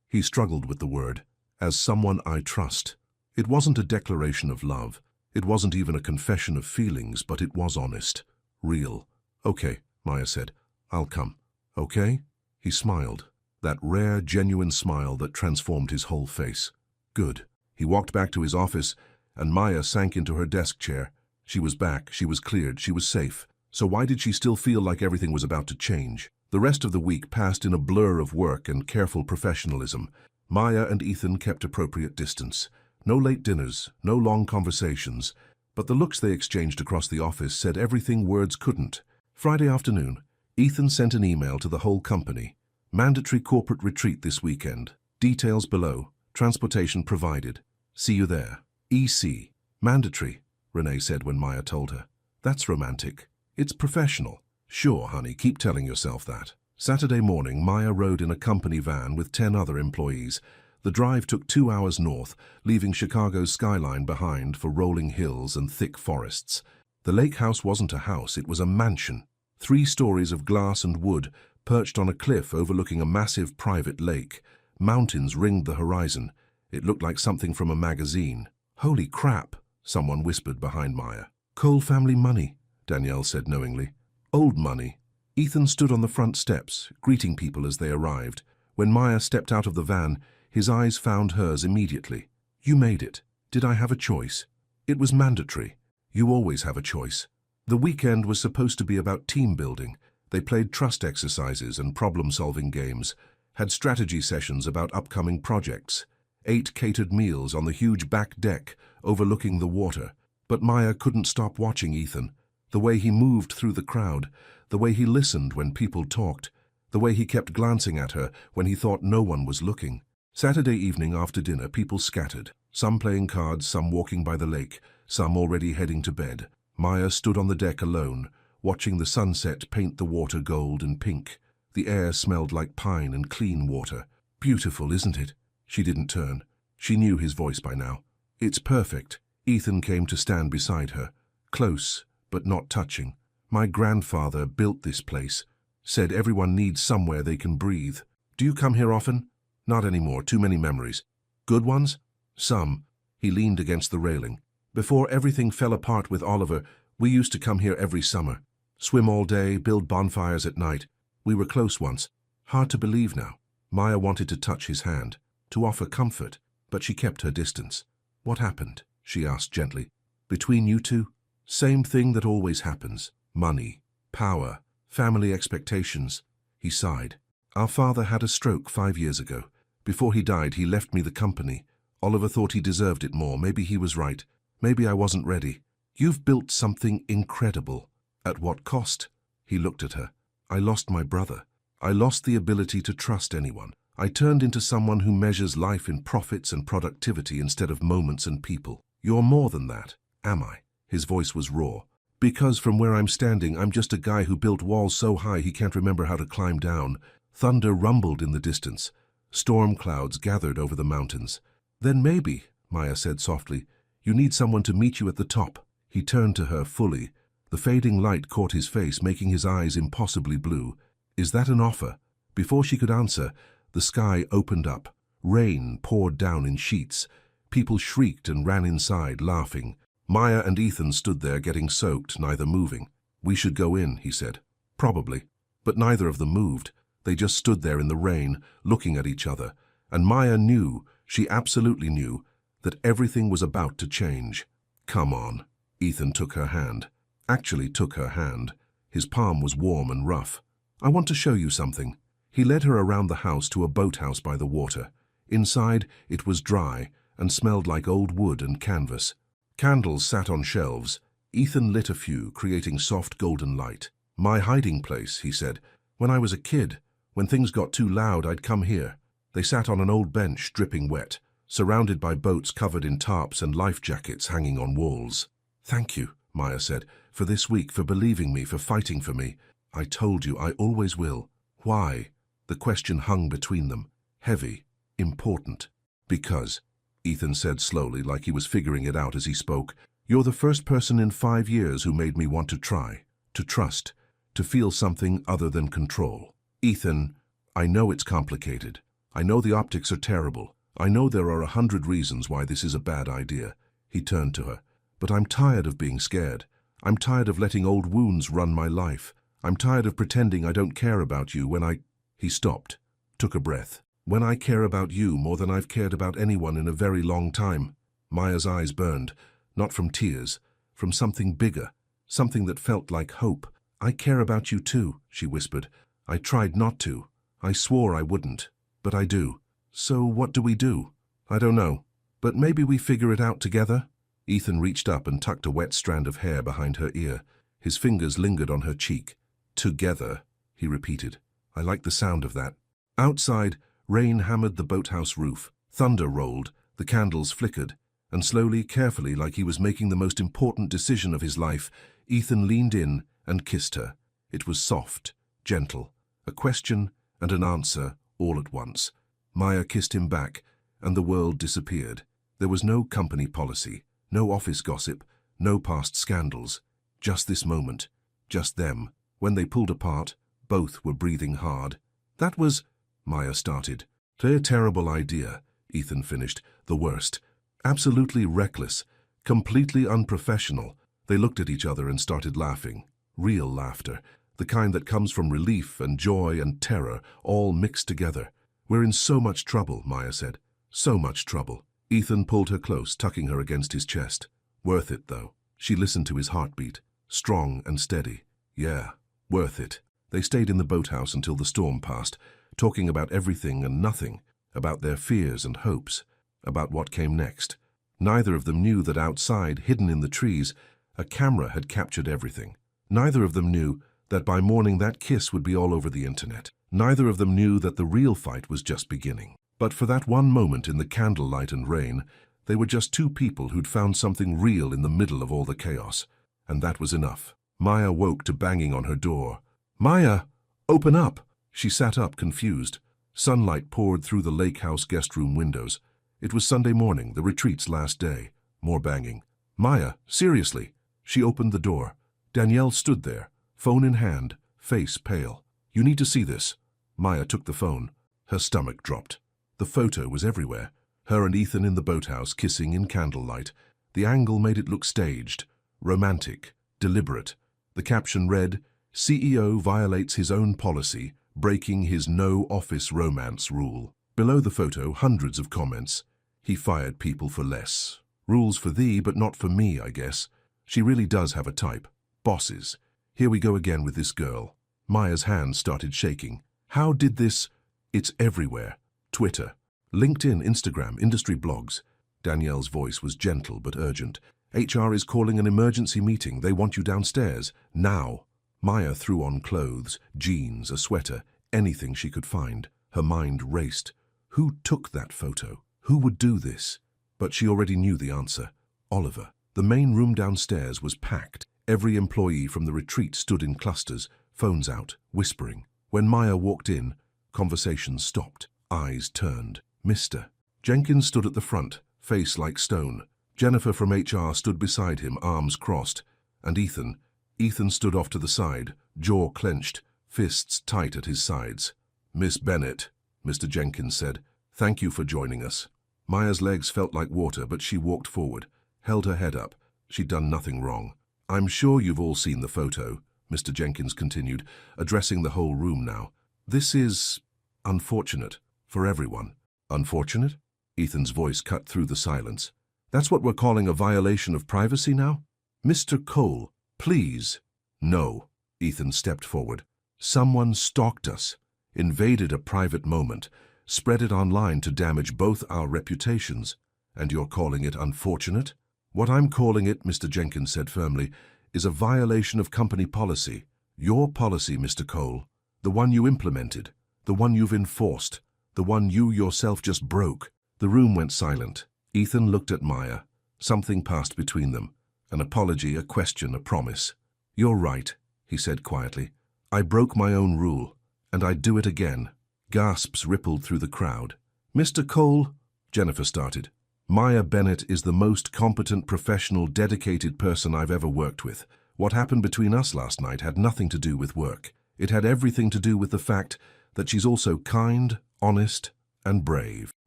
He struggled with the word. As someone I trust. It wasn't a declaration of love. It wasn't even a confession of feelings, but it was honest. Real. Okay, Maya said. I'll come. Okay? He smiled. That rare, genuine smile that transformed his whole face. Good. He walked back to his office, and Maya sank into her desk chair. She was back, she was cleared, she was safe. So why did she still feel like everything was about to change? The rest of the week passed in a blur of work and careful professionalism. Maya and Ethan kept appropriate distance. No late dinners, no long conversations. But the looks they exchanged across the office said everything words couldn't. Friday afternoon, Ethan sent an email to the whole company. Mandatory corporate retreat this weekend. Details below. Transportation provided. See you there. EC. Mandatory, Renee said when Maya told her. That's romantic. It's professional. Sure, honey, keep telling yourself that. Saturday morning, Maya rode in a company van with 10 other employees. The drive took 2 hours north, leaving Chicago's skyline behind for rolling hills and thick forests. The lake house wasn't a house, it was a mansion. 3 stories of glass and wood, perched on a cliff overlooking a massive private lake. Mountains ringed the horizon. It looked like something from a magazine. Holy crap, someone whispered behind Maya. Cole family money, Danielle said knowingly. Old money. Ethan stood on the front steps, greeting people as they arrived. When Maya stepped out of the van, his eyes found hers immediately. You made it. Did I have a choice? It was mandatory. You always have a choice. The weekend was supposed to be about team building. They played trust exercises and problem-solving games, had strategy sessions about upcoming projects, ate catered meals on the huge back deck overlooking the water. But Maya couldn't stop watching Ethan. The way he moved through the crowd, the way he listened when people talked, the way he kept glancing at her when he thought no one was looking. Saturday evening after dinner, people scattered, some playing cards, some walking by the lake, some already heading to bed. Maya stood on the deck alone, watching the sunset paint the water gold and pink. The air smelled like pine and clean water. Beautiful, isn't it? She didn't turn. She knew his voice by now. It's perfect. Ethan came to stand beside her, close, but not touching. My grandfather built this place, said everyone needs somewhere they can breathe. Do you come here often? Not anymore, too many memories. Good ones? Some. He leaned against the railing. Before everything fell apart with Oliver, we used to come here every summer. Swim all day, build bonfires at night. We were close once. Hard to believe now. Maya wanted to touch his hand, to offer comfort, but she kept her distance. What happened? She asked gently. Between you two? Same thing that always happens. Money, power, family expectations. He sighed. Our father had a stroke 5 years ago. Before he died, he left me the company. Oliver thought he deserved it more. Maybe he was right. Maybe I wasn't ready. You've built something incredible. At what cost? He looked at her. I lost my brother. I lost the ability to trust anyone. I turned into someone who measures life in profits and productivity instead of moments and people. You're more than that, am I? His voice was raw. Because from where I'm standing, I'm just a guy who built walls so high he can't remember how to climb down. Thunder rumbled in the distance. Storm clouds gathered over the mountains. Then maybe, Maya said softly, you need someone to meet you at the top. He turned to her fully. The fading light caught his face, making his eyes impossibly blue. Is that an offer? Before she could answer, The sky opened up. Rain poured down in sheets. People shrieked and ran inside, laughing. Maya and Ethan stood there getting soaked, neither moving. "We should go in," he said. "Probably." But neither of them moved. They just stood there in the rain, looking at each other. And Maya knew, she absolutely knew, that everything was about to change. "Come on." Ethan took her hand. Actually took her hand. His palm was warm and rough. "I want to show you something." He led her around the house to a boathouse by the water. Inside, it was dry and smelled like old wood and canvas. Candles sat on shelves. Ethan lit a few, creating soft golden light. "My hiding place," he said. "When I was a kid, when things got too loud, I'd come here." They sat on an old bench, dripping wet, surrounded by boats covered in tarps and life jackets hanging on walls. "Thank you," Maya said, "for this week, for believing me, for fighting for me. I told you, I always will." "Why?" The question hung between them, heavy, important. "Because," Ethan said slowly, like he was figuring it out as he spoke, "you're the first person in 5 years who made me want to try, to trust, to feel something other than control." "Ethan, I know it's complicated. I know the optics are terrible. I know there are 100 reasons why this is a bad idea." He turned to her. "But I'm tired of being scared. I'm tired of letting old wounds run my life. I'm tired of pretending I don't care about you when I—" He stopped, took a breath. "When I care about you more than I've cared about anyone in a very long time." Maya's eyes burned, not from tears, from something bigger, something that felt like hope. "I care about you too," she whispered. "I tried not to. I swore I wouldn't. But I do. So what do we do?" "I don't know. But maybe we figure it out together?" Ethan reached up and tucked a wet strand of hair behind her ear. His fingers lingered on her cheek. "Together," he repeated. "I like the sound of that." Outside, rain hammered the boathouse roof. Thunder rolled, the candles flickered, and slowly, carefully, like he was making the most important decision of his life, Ethan leaned in and kissed her. It was soft, gentle, a question and an answer all at once. Maya kissed him back, and the world disappeared. There was no company policy, no office gossip, no past scandals. Just this moment, just them. When they pulled apart, both were breathing hard. "That was—" Maya started. "A terrible idea," Ethan finished. "The worst. Absolutely reckless, completely unprofessional." They looked at each other and started laughing. Real laughter, the kind that comes from relief and joy and terror, all mixed together. "We're in so much trouble," Maya said. "So much trouble." Ethan pulled her close, tucking her against his chest. "Worth it, though." She listened to his heartbeat, strong and steady. "Yeah, worth it." They stayed in the boathouse until the storm passed, talking about everything and nothing, about their fears and hopes, about what came next. Neither of them knew that outside, hidden in the trees, a camera had captured everything. Neither of them knew that by morning that kiss would be all over the internet. Neither of them knew that the real fight was just beginning. But for that one moment in the candlelight and rain, they were just two people who'd found something real in the middle of all the chaos. And that was enough. Maya woke to banging on her door. "Maya, open up!" She sat up, confused. Sunlight poured through the lake house guest room windows. It was Sunday morning, the retreat's last day. More banging. "Maya, seriously!" She opened the door. Danielle stood there, phone in hand, face pale. "You need to see this." Maya took the phone. Her stomach dropped. The photo was everywhere. Her and Ethan in the boathouse, kissing in candlelight. The angle made it look staged, romantic, deliberate. The caption read, "CEO violates his own policy, breaking his no-office romance rule." Below the photo, hundreds of comments. "He fired people for less. Rules for thee, but not for me, I guess. She really does have a type. Bosses. Here we go again with this girl." Maya's hands started shaking. "How did this—" "It's everywhere. Twitter, LinkedIn, Instagram, industry blogs." Danielle's voice was gentle but urgent. "HR is calling an emergency meeting. They want you downstairs. Now." Maya threw on clothes, jeans, a sweater, anything she could find. Her mind raced. Who took that photo? Who would do this? But she already knew the answer. Oliver. The main room downstairs was packed. Every employee from the retreat stood in clusters, phones out, whispering. When Maya walked in, conversations stopped. Eyes turned. "Mr." Jenkins stood at the front, face like stone. Jennifer from HR stood beside him, arms crossed. And Ethan stood off to the side, jaw clenched, fists tight at his sides. "Miss Bennett." Mr. Jenkins said. "Thank you for joining us." Maya's legs felt like water, but she walked forward, held her head up. She'd done nothing wrong. "I'm sure you've all seen the photo," Mr. Jenkins continued, addressing the whole room now. "This is unfortunate for everyone." "Unfortunate?" Ethan's voice cut through the silence. "That's what we're calling a violation of privacy now? Mr. Cole, please." "No." Ethan stepped forward. "Someone stalked us, invaded a private moment, spread it online to damage both our reputations, and you're calling it unfortunate?" "What I'm calling it," Mr. Jenkins said firmly, "is a violation of company policy. Your policy, Mr. Cole. The one you implemented, the one you've enforced, the one you yourself just broke." The room went silent. Ethan looked at Maya. Something passed between them. An apology, a question, a promise. "You're right," he said quietly. "I broke my own rule, and I'd do it again." Gasps rippled through the crowd. "Mr. Cole," Jennifer started. "Maya Bennett is the most competent, professional, dedicated person I've ever worked with. What happened between us last night had nothing to do with work. It had everything to do with the fact that she's also kind, honest, and brave.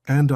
And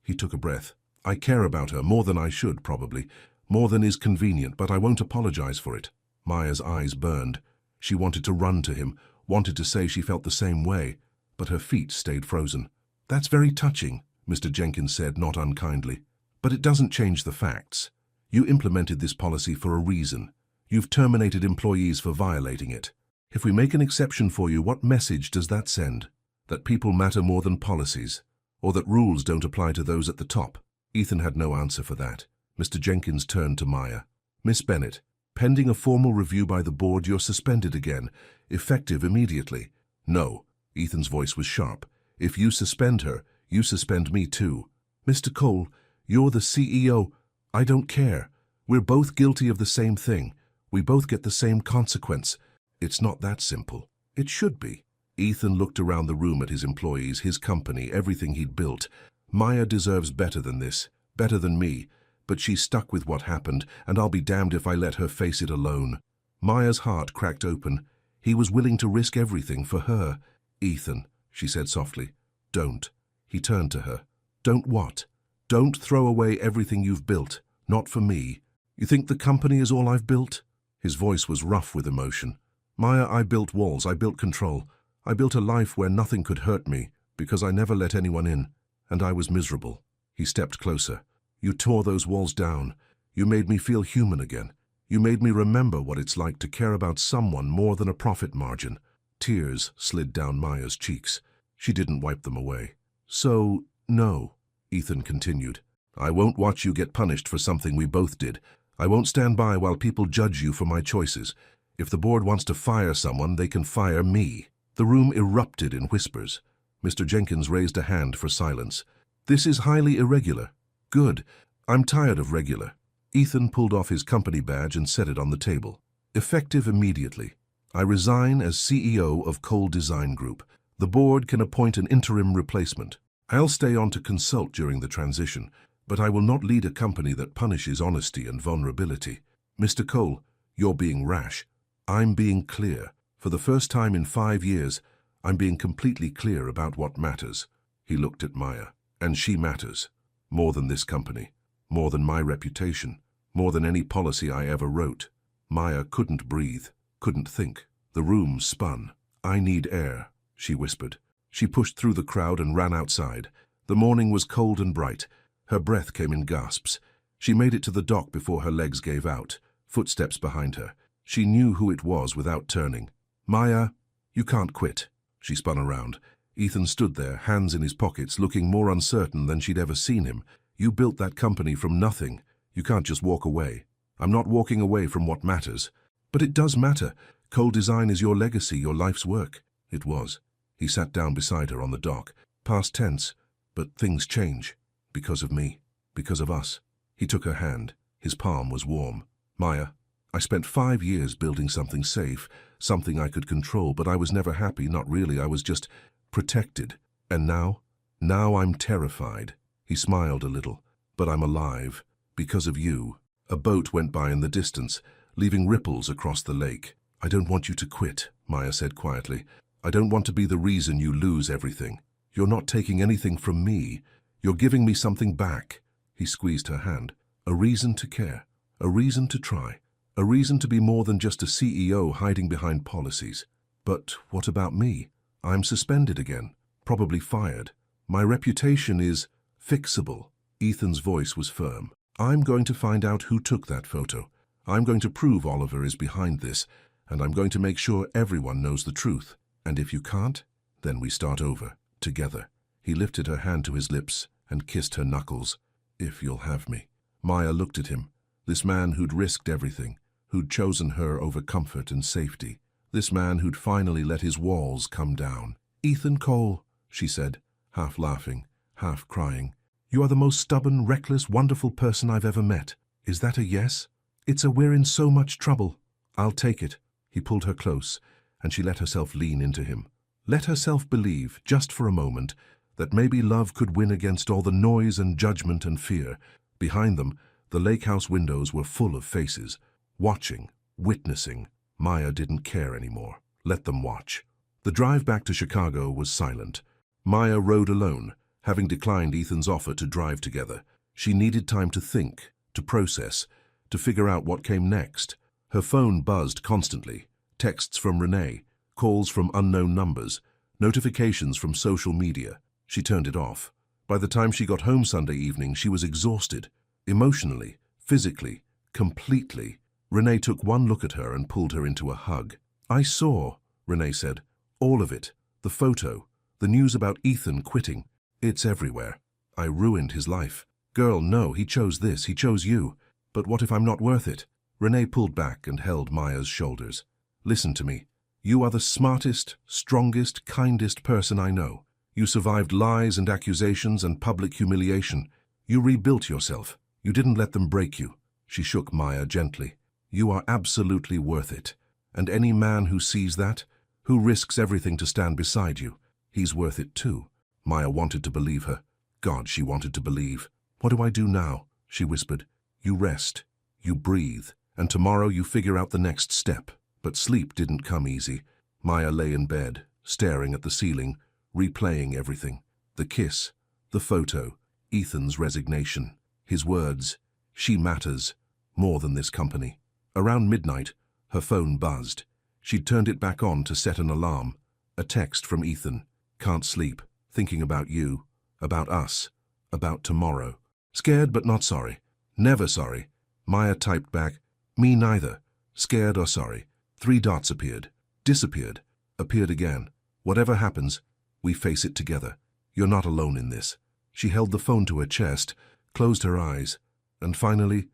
he took a breath. "I care about her more than I should, probably, more than is convenient, but I won't apologize for it." Maya's eyes burned. She wanted to run to him, wanted to say she felt the same way, but her feet stayed frozen. "That's very touching," Mr. Jenkins said, not unkindly. "But it doesn't change the facts. You implemented this policy for a reason. You've terminated employees for violating it. If we make an exception for you, what message does that send? That people matter more than policies? Or that rules don't apply to those at the top?" Ethan had no answer for that. Mr. Jenkins turned to Maya. "Miss Bennett, pending a formal review by the board, you're suspended again, effective immediately." "No." Ethan's voice was sharp. "If you suspend her, you suspend me too." "Mr. Cole, you're the CEO. I don't care. We're both guilty of the same thing. We both get the same consequence." "It's not that simple." "It should be." Ethan looked around the room at his employees, his company, everything he'd built. "Maya deserves better than this, better than me, but she's stuck with what happened, and I'll be damned if I let her face it alone." Maya's heart cracked open. He was willing to risk everything for her. "Ethan," she said softly, "don't." He turned to her. "Don't what?" "Don't throw away everything you've built. Not for me. You think the company is all I've built?" His voice was rough with emotion. "Maya, I built walls, I built control. I built a life where nothing could hurt me, because I never let anyone in, and I was miserable." He stepped closer. "You tore those walls down. You made me feel human again. You made me remember what it's like to care about someone more than a profit margin." Tears slid down Maya's cheeks. She didn't wipe them away. "So, no," Ethan continued. "I won't watch you get punished for something we both did. I won't stand by while people judge you for my choices. If the board wants to fire someone, they can fire me." The room erupted in whispers. Mr. Jenkins raised a hand for silence. "This is highly irregular." "Good. I'm tired of regular." Ethan pulled off his company badge and set it on the table. "Effective immediately. I resign as CEO of Cole Design Group. The board can appoint an interim replacement. I'll stay on to consult during the transition, but I will not lead a company that punishes honesty and vulnerability." "Mr. Cole, you're being rash." "I'm being clear. For the first time in 5 years, I'm being completely clear about what matters." He looked at Maya. "And she matters. More than this company. More than my reputation. More than any policy I ever wrote." Maya couldn't breathe, couldn't think. The room spun. "I need air," she whispered. She pushed through the crowd and ran outside. The morning was cold and bright. Her breath came in gasps. She made it to the dock before her legs gave out. Footsteps behind her. She knew who it was without turning. "Maya, you can't quit." She spun around. Ethan stood there, hands in his pockets, looking more uncertain than she'd ever seen him. "You built that company from nothing. You can't just walk away." "I'm not walking away from what matters." "But it does matter. Cole Design is your legacy, your life's work." It was. He sat down beside her on the dock. "Past tense, but things change. Because of me. Because of us." He took her hand. His palm was warm. "Maya, I spent 5 years building something safe, something I could control, but I was never happy, not really. I was just protected. And now? Now I'm terrified." He smiled a little. "But I'm alive. Because of you." A boat went by in the distance, leaving ripples across the lake. "I don't want you to quit," Maya said quietly. "I don't want to be the reason you lose everything. You're not taking anything from me. You're giving me something back. He squeezed her hand. A reason to care. A reason to try. A reason to be more than just a CEO hiding behind policies. But what about me? I'm suspended again. Probably fired. My reputation is fixable. Ethan's voice was firm. I'm going to find out who took that photo. I'm going to prove Oliver is behind this, and I'm going to make sure everyone knows the truth. And if you can't, then we start over, together. He lifted her hand to his lips and kissed her knuckles. If you'll have me. Maya looked at him. This man who'd risked everything, who'd chosen her over comfort and safety. This man who'd finally let his walls come down. Ethan Cole, she said, half laughing, half crying. You are the most stubborn, reckless, wonderful person I've ever met. Is that a yes? It's a we're in so much trouble. I'll take it. He pulled her close, and she let herself lean into him. Let herself believe, just for a moment, that maybe love could win against all the noise and judgment and fear. Behind them, the lake house windows were full of faces. Watching, witnessing. Maya didn't care anymore. Let them watch. The drive back to Chicago was silent. Maya rode alone, having declined Ethan's offer to drive together. She needed time to think, to process, to figure out what came next. Her phone buzzed constantly. Texts from Renee, calls from unknown numbers, notifications from social media. She turned it off. By the time she got home Sunday evening, she was exhausted. Emotionally, physically, completely. Renee took one look at her and pulled her into a hug. I saw, Renee said, all of it. The photo, the news about Ethan quitting. It's everywhere. I ruined his life. Girl, no, he chose this, he chose you. But what if I'm not worth it? Renee pulled back and held Maya's shoulders. Listen to me. You are the smartest, strongest, kindest person I know. You survived lies and accusations and public humiliation. You rebuilt yourself. You didn't let them break you. She shook Maya gently. You are absolutely worth it. And any man who sees that, who risks everything to stand beside you, he's worth it too. Maya wanted to believe her. God, she wanted to believe. What do I do now? She whispered. You rest. You breathe. And tomorrow you figure out the next step. But sleep didn't come easy. Maya lay in bed, staring at the ceiling, replaying everything. The kiss, the photo, Ethan's resignation, his words, she matters, more than this company. Around midnight, her phone buzzed. She'd turned it back on to set an alarm. A text from Ethan. Can't sleep, thinking about you, about us, about tomorrow. Scared but not sorry. Never sorry. Maya typed back, me neither. Scared or sorry. 3 dots appeared. Disappeared. Appeared again. Whatever happens, we face it together. You're not alone in this. She held the phone to her chest, closed her eyes, and finally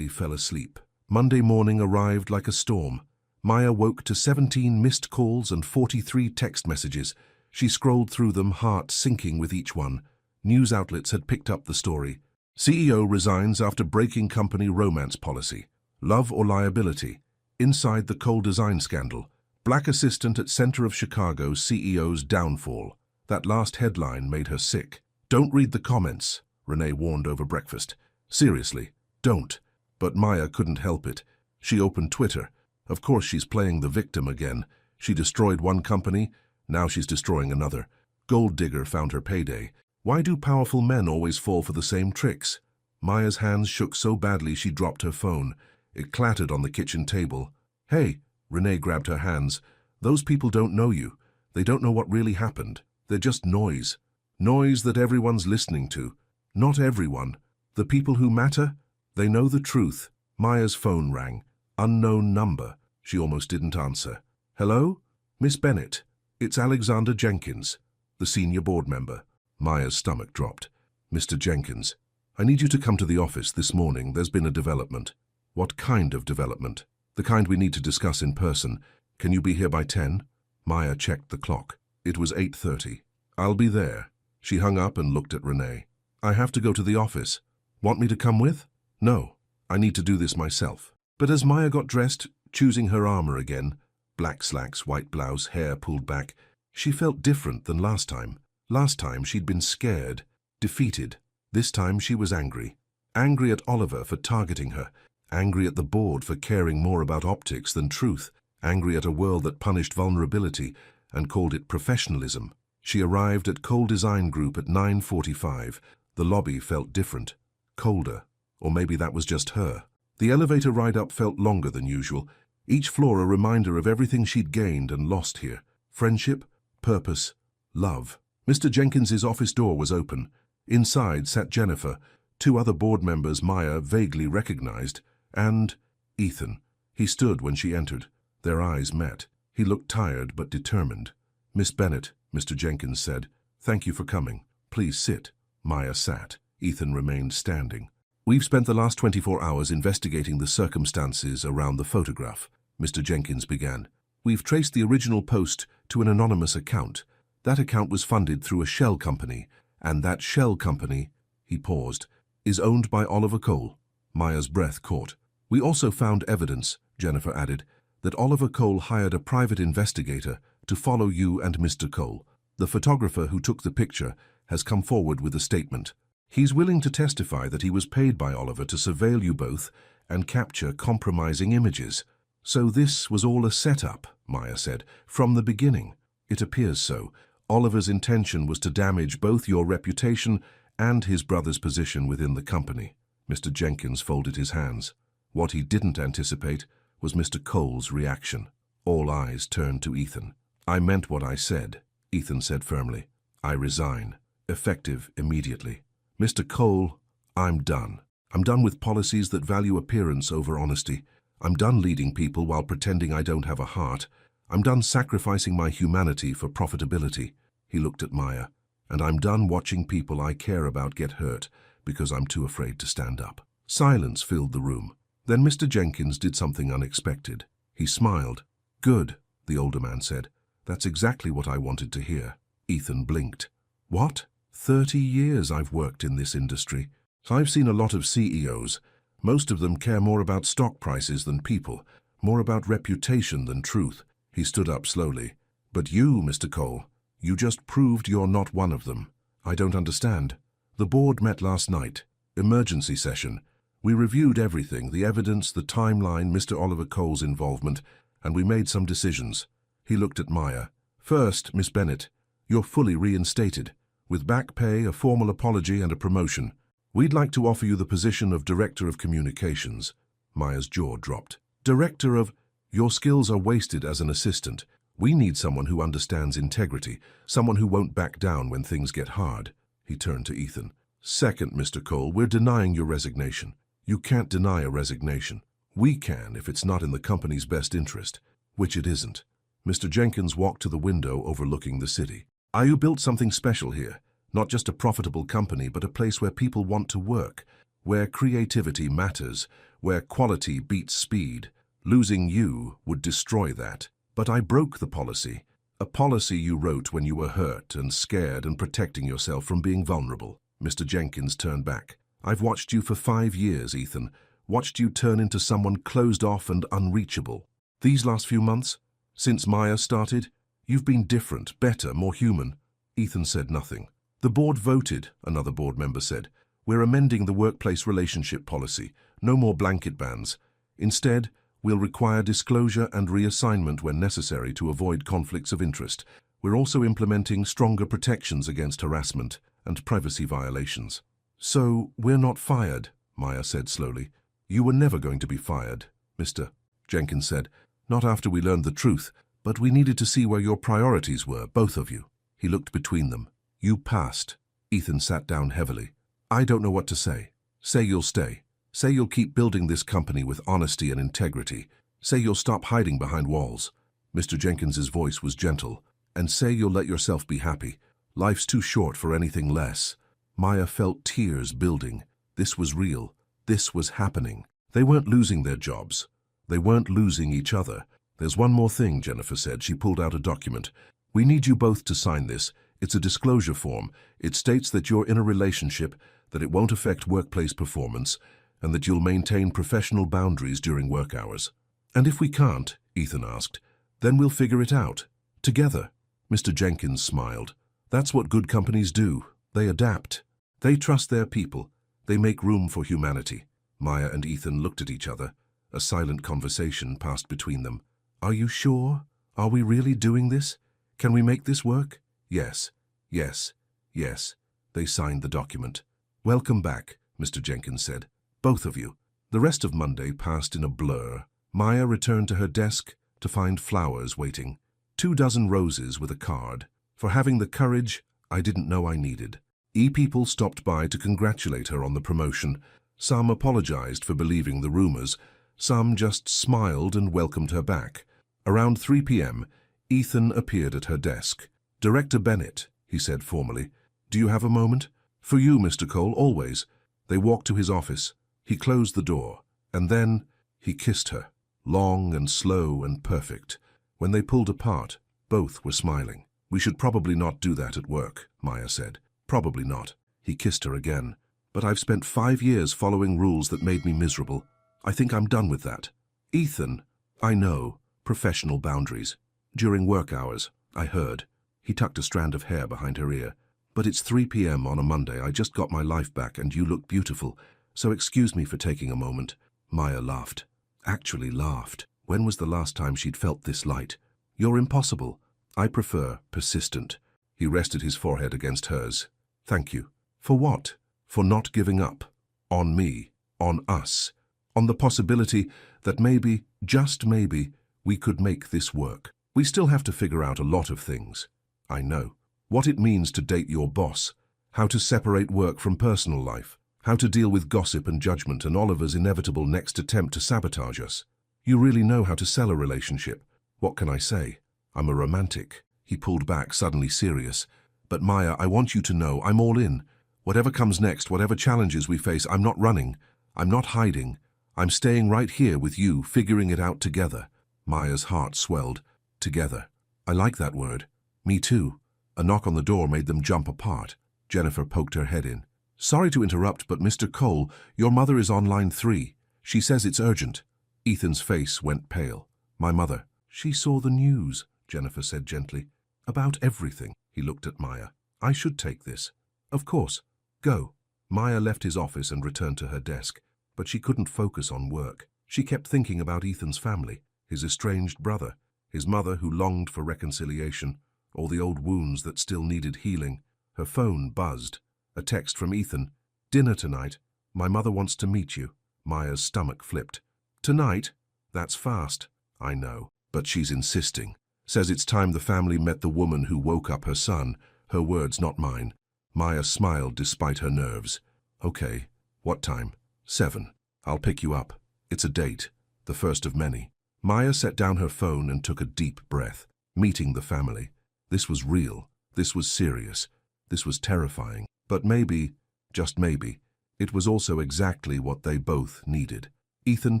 fell asleep. Monday morning arrived like a storm. Maya woke to 17 missed calls and 43 text messages. She scrolled through them, heart sinking with each one. News outlets had picked up the story. CEO resigns after breaking company romance policy. Love or liability? Inside the Cole design scandal. Black assistant at center of Chicago CEO's downfall. That last headline made her sick. Don't read the comments, Renee warned over breakfast. Seriously, don't. But Maya couldn't help it. She opened Twitter. Of course she's playing the victim again. She destroyed one company, now she's destroying another. Gold digger found her payday. Why do powerful men always fall for the same tricks? Maya's hands shook so badly she dropped her phone. It clattered on the kitchen table. Hey, Renee grabbed her hands. Those people don't know you. They don't know what really happened. They're just noise. Noise that everyone's listening to. Not everyone. The people who matter, they know the truth. Maya's phone rang. Unknown number. She almost didn't answer. Hello? Miss Bennett. It's Alexander Jenkins, the senior board member. Maya's stomach dropped. Mr. Jenkins, I need you to come to the office this morning. There's been a development. What kind of development? The kind we need to discuss in person. Can you be here by 10? Maya checked the clock. It was 8:30. I'll be there. She hung up and looked at Renee. I have to go to the office. Want me to come with? No, I need to do this myself. But as Maya got dressed, choosing her armor again, black slacks, white blouse, hair pulled back, she felt different than last time. Last time she'd been scared, defeated. This time she was angry. Angry at Oliver for targeting her. Angry at the board for caring more about optics than truth. Angry at a world that punished vulnerability and called it professionalism. She arrived at Cole Design Group at 9:45. The lobby felt different, colder, or maybe that was just her. The elevator ride up felt longer than usual, each floor a reminder of everything she'd gained and lost here. Friendship, purpose, love. Mr. Jenkins's office door was open. Inside sat Jennifer, two other board members Maya vaguely recognized, and Ethan. He stood when she entered. Their eyes met. He looked tired but determined. "Miss Bennett," Mr. Jenkins said, "thank you for coming. Please sit." Maya sat. Ethan remained standing. "We've spent the last 24 hours investigating the circumstances around the photograph," Mr. Jenkins began. "We've traced the original post to an anonymous account. That account was funded through a shell company, and that shell company," he paused, "is owned by Oliver Cole." Maya's breath caught. "We also found evidence," Jennifer added, "that Oliver Cole hired a private investigator to follow you and Mr. Cole. The photographer who took the picture has come forward with a statement. He's willing to testify that he was paid by Oliver to surveil you both and capture compromising images." "So this was all a setup," Maya said, "from the beginning." "It appears so. Oliver's intention was to damage both your reputation and his brother's position within the company." Mr. Jenkins folded his hands. What he didn't anticipate was Mr. Cole's reaction. All eyes turned to Ethan. "I meant what I said," Ethan said firmly. "I resign, effective immediately. Mr. Cole, I'm done. I'm done with policies that value appearance over honesty. I'm done leading people while pretending I don't have a heart. I'm done sacrificing my humanity for profitability." He looked at Maya. "And I'm done watching people I care about get hurt because I'm too afraid to stand up." Silence filled the room. Then Mr. Jenkins did something unexpected. He smiled. "Good," the older man said. "That's exactly what I wanted to hear." Ethan blinked. "What? 30 years I've worked in this industry. I've seen a lot of CEOs. Most of them care more about stock prices than people, more about reputation than truth." He stood up slowly. "But you, Mr. Cole, you just proved you're not one of them. I don't understand." "The board met last night. Emergency session. We reviewed everything, the evidence, the timeline, Mr. Oliver Cole's involvement, and we made some decisions." He looked at Maya. "First, Miss Bennett, you're fully reinstated, with back pay, a formal apology, and a promotion. We'd like to offer you the position of Director of Communications." Maya's jaw dropped. "Director of... Your skills are wasted as an assistant. We need someone who understands integrity, someone who won't back down when things get hard." He turned to Ethan. "Second, Mr. Cole, we're denying your resignation. You can't deny a resignation. We can if it's not in the company's best interest, which it isn't." Mr. Jenkins walked to the window overlooking the city. "You built something special here. Not just a profitable company, but a place where people want to work, where creativity matters, where quality beats speed. Losing you would destroy that. But I broke the policy. A policy you wrote when you were hurt and scared and protecting yourself from being vulnerable." Mr. Jenkins turned back. "I've watched you for 5 years, Ethan. Watched you turn into someone closed off and unreachable. These last few months, since Maya started, you've been different, better, more human." Ethan said nothing. "The board voted," another board member said. "We're amending the workplace relationship policy. No more blanket bans. Instead, we'll require disclosure and reassignment when necessary to avoid conflicts of interest. We're also implementing stronger protections against harassment and privacy violations." "So, we're not fired," Maya said slowly. "You were never going to be fired, Mr. Jenkins said. "Not after we learned the truth, but we needed to see where your priorities were, both of you." He looked between them. "You passed." Ethan sat down heavily. "I don't know what to say. Say you'll stay. Say you'll keep building this company with honesty and integrity. Say you'll stop hiding behind walls." Mr. Jenkins's voice was gentle. "And say you'll let yourself be happy. Life's too short for anything less." Maya felt tears building. This was real. This was happening. They weren't losing their jobs. They weren't losing each other. "There's one more thing," Jennifer said. She pulled out a document. "We need you both to sign this. It's a disclosure form. It states that you're in a relationship, that it won't affect workplace performance, and that you'll maintain professional boundaries during work hours." "And if we can't," Ethan asked, "then we'll figure it out. Together." Mr. Jenkins smiled. "That's what good companies do. They adapt. They trust their people. They make room for humanity." Maya and Ethan looked at each other. A silent conversation passed between them. "Are you sure? Are we really doing this? Can we make this work?" "Yes. Yes, yes. They signed the document. Welcome back, Mr. Jenkins said. Both of you. The rest of Monday passed in a blur. Maya returned to her desk to find flowers waiting. 24 roses with a card. For having the courage I didn't know I needed. People stopped by to congratulate her on the promotion. Some apologized for believing the rumors. Some just smiled and welcomed her back. Around 3 p.m., Ethan appeared at her desk. "Director Bennett," he said formally. "Do you have a moment?" "For you, Mr. Cole, always." They walked to his office. He closed the door, and then he kissed her, long and slow and perfect. When they pulled apart, both were smiling. "We should probably not do that at work," Maya said. "Probably not." He kissed her again. "But I've spent 5 years following rules that made me miserable. I think I'm done with that." "Ethan, I know. Professional boundaries. During work hours, I heard." He tucked a strand of hair behind her ear. "But it's 3 p.m. on a Monday. I just got my life back and you look beautiful. So excuse me for taking a moment." Maya laughed. Actually laughed. When was the last time she'd felt this light? "You're impossible. I prefer persistent." He rested his forehead against hers. "Thank you." "For what?" "For not giving up. On me. On us. On the possibility that maybe, just maybe, we could make this work. We still have to figure out a lot of things. I know. What it means to date your boss. How to separate work from personal life. How to deal with gossip and judgment and Oliver's inevitable next attempt to sabotage us. You really know how to sell a relationship. What can I say? I'm a romantic." He pulled back, suddenly serious. "But Maya, I want you to know I'm all in. Whatever comes next, whatever challenges we face, I'm not running. I'm not hiding. I'm staying right here with you, figuring it out together." Maya's heart swelled. Together. I like that word. Me too. A knock on the door made them jump apart. Jennifer poked her head in. "Sorry to interrupt, but Mr. Cole, your mother is on line 3. She says it's urgent." Ethan's face went pale. "My mother." "She saw the news," Jennifer said gently. "About everything." He looked at Maya. "I should take this." "Of course. Go." Maya left his office and returned to her desk, but she couldn't focus on work. She kept thinking about Ethan's family, his estranged brother, his mother who longed for reconciliation, all the old wounds that still needed healing. Her phone buzzed. A text from Ethan. "Dinner tonight. My mother wants to meet you." Maya's stomach flipped. "Tonight? That's fast." "I know, but she's insisting. Says it's time the family met the woman who woke up her son." Her words, not mine. Maya smiled despite her nerves. "Okay. What time?" 7. "I'll pick you up. It's a date. The first of many." Maya set down her phone and took a deep breath. Meeting the family. This was real. This was serious. This was terrifying. But maybe, just maybe, it was also exactly what they both needed. Ethan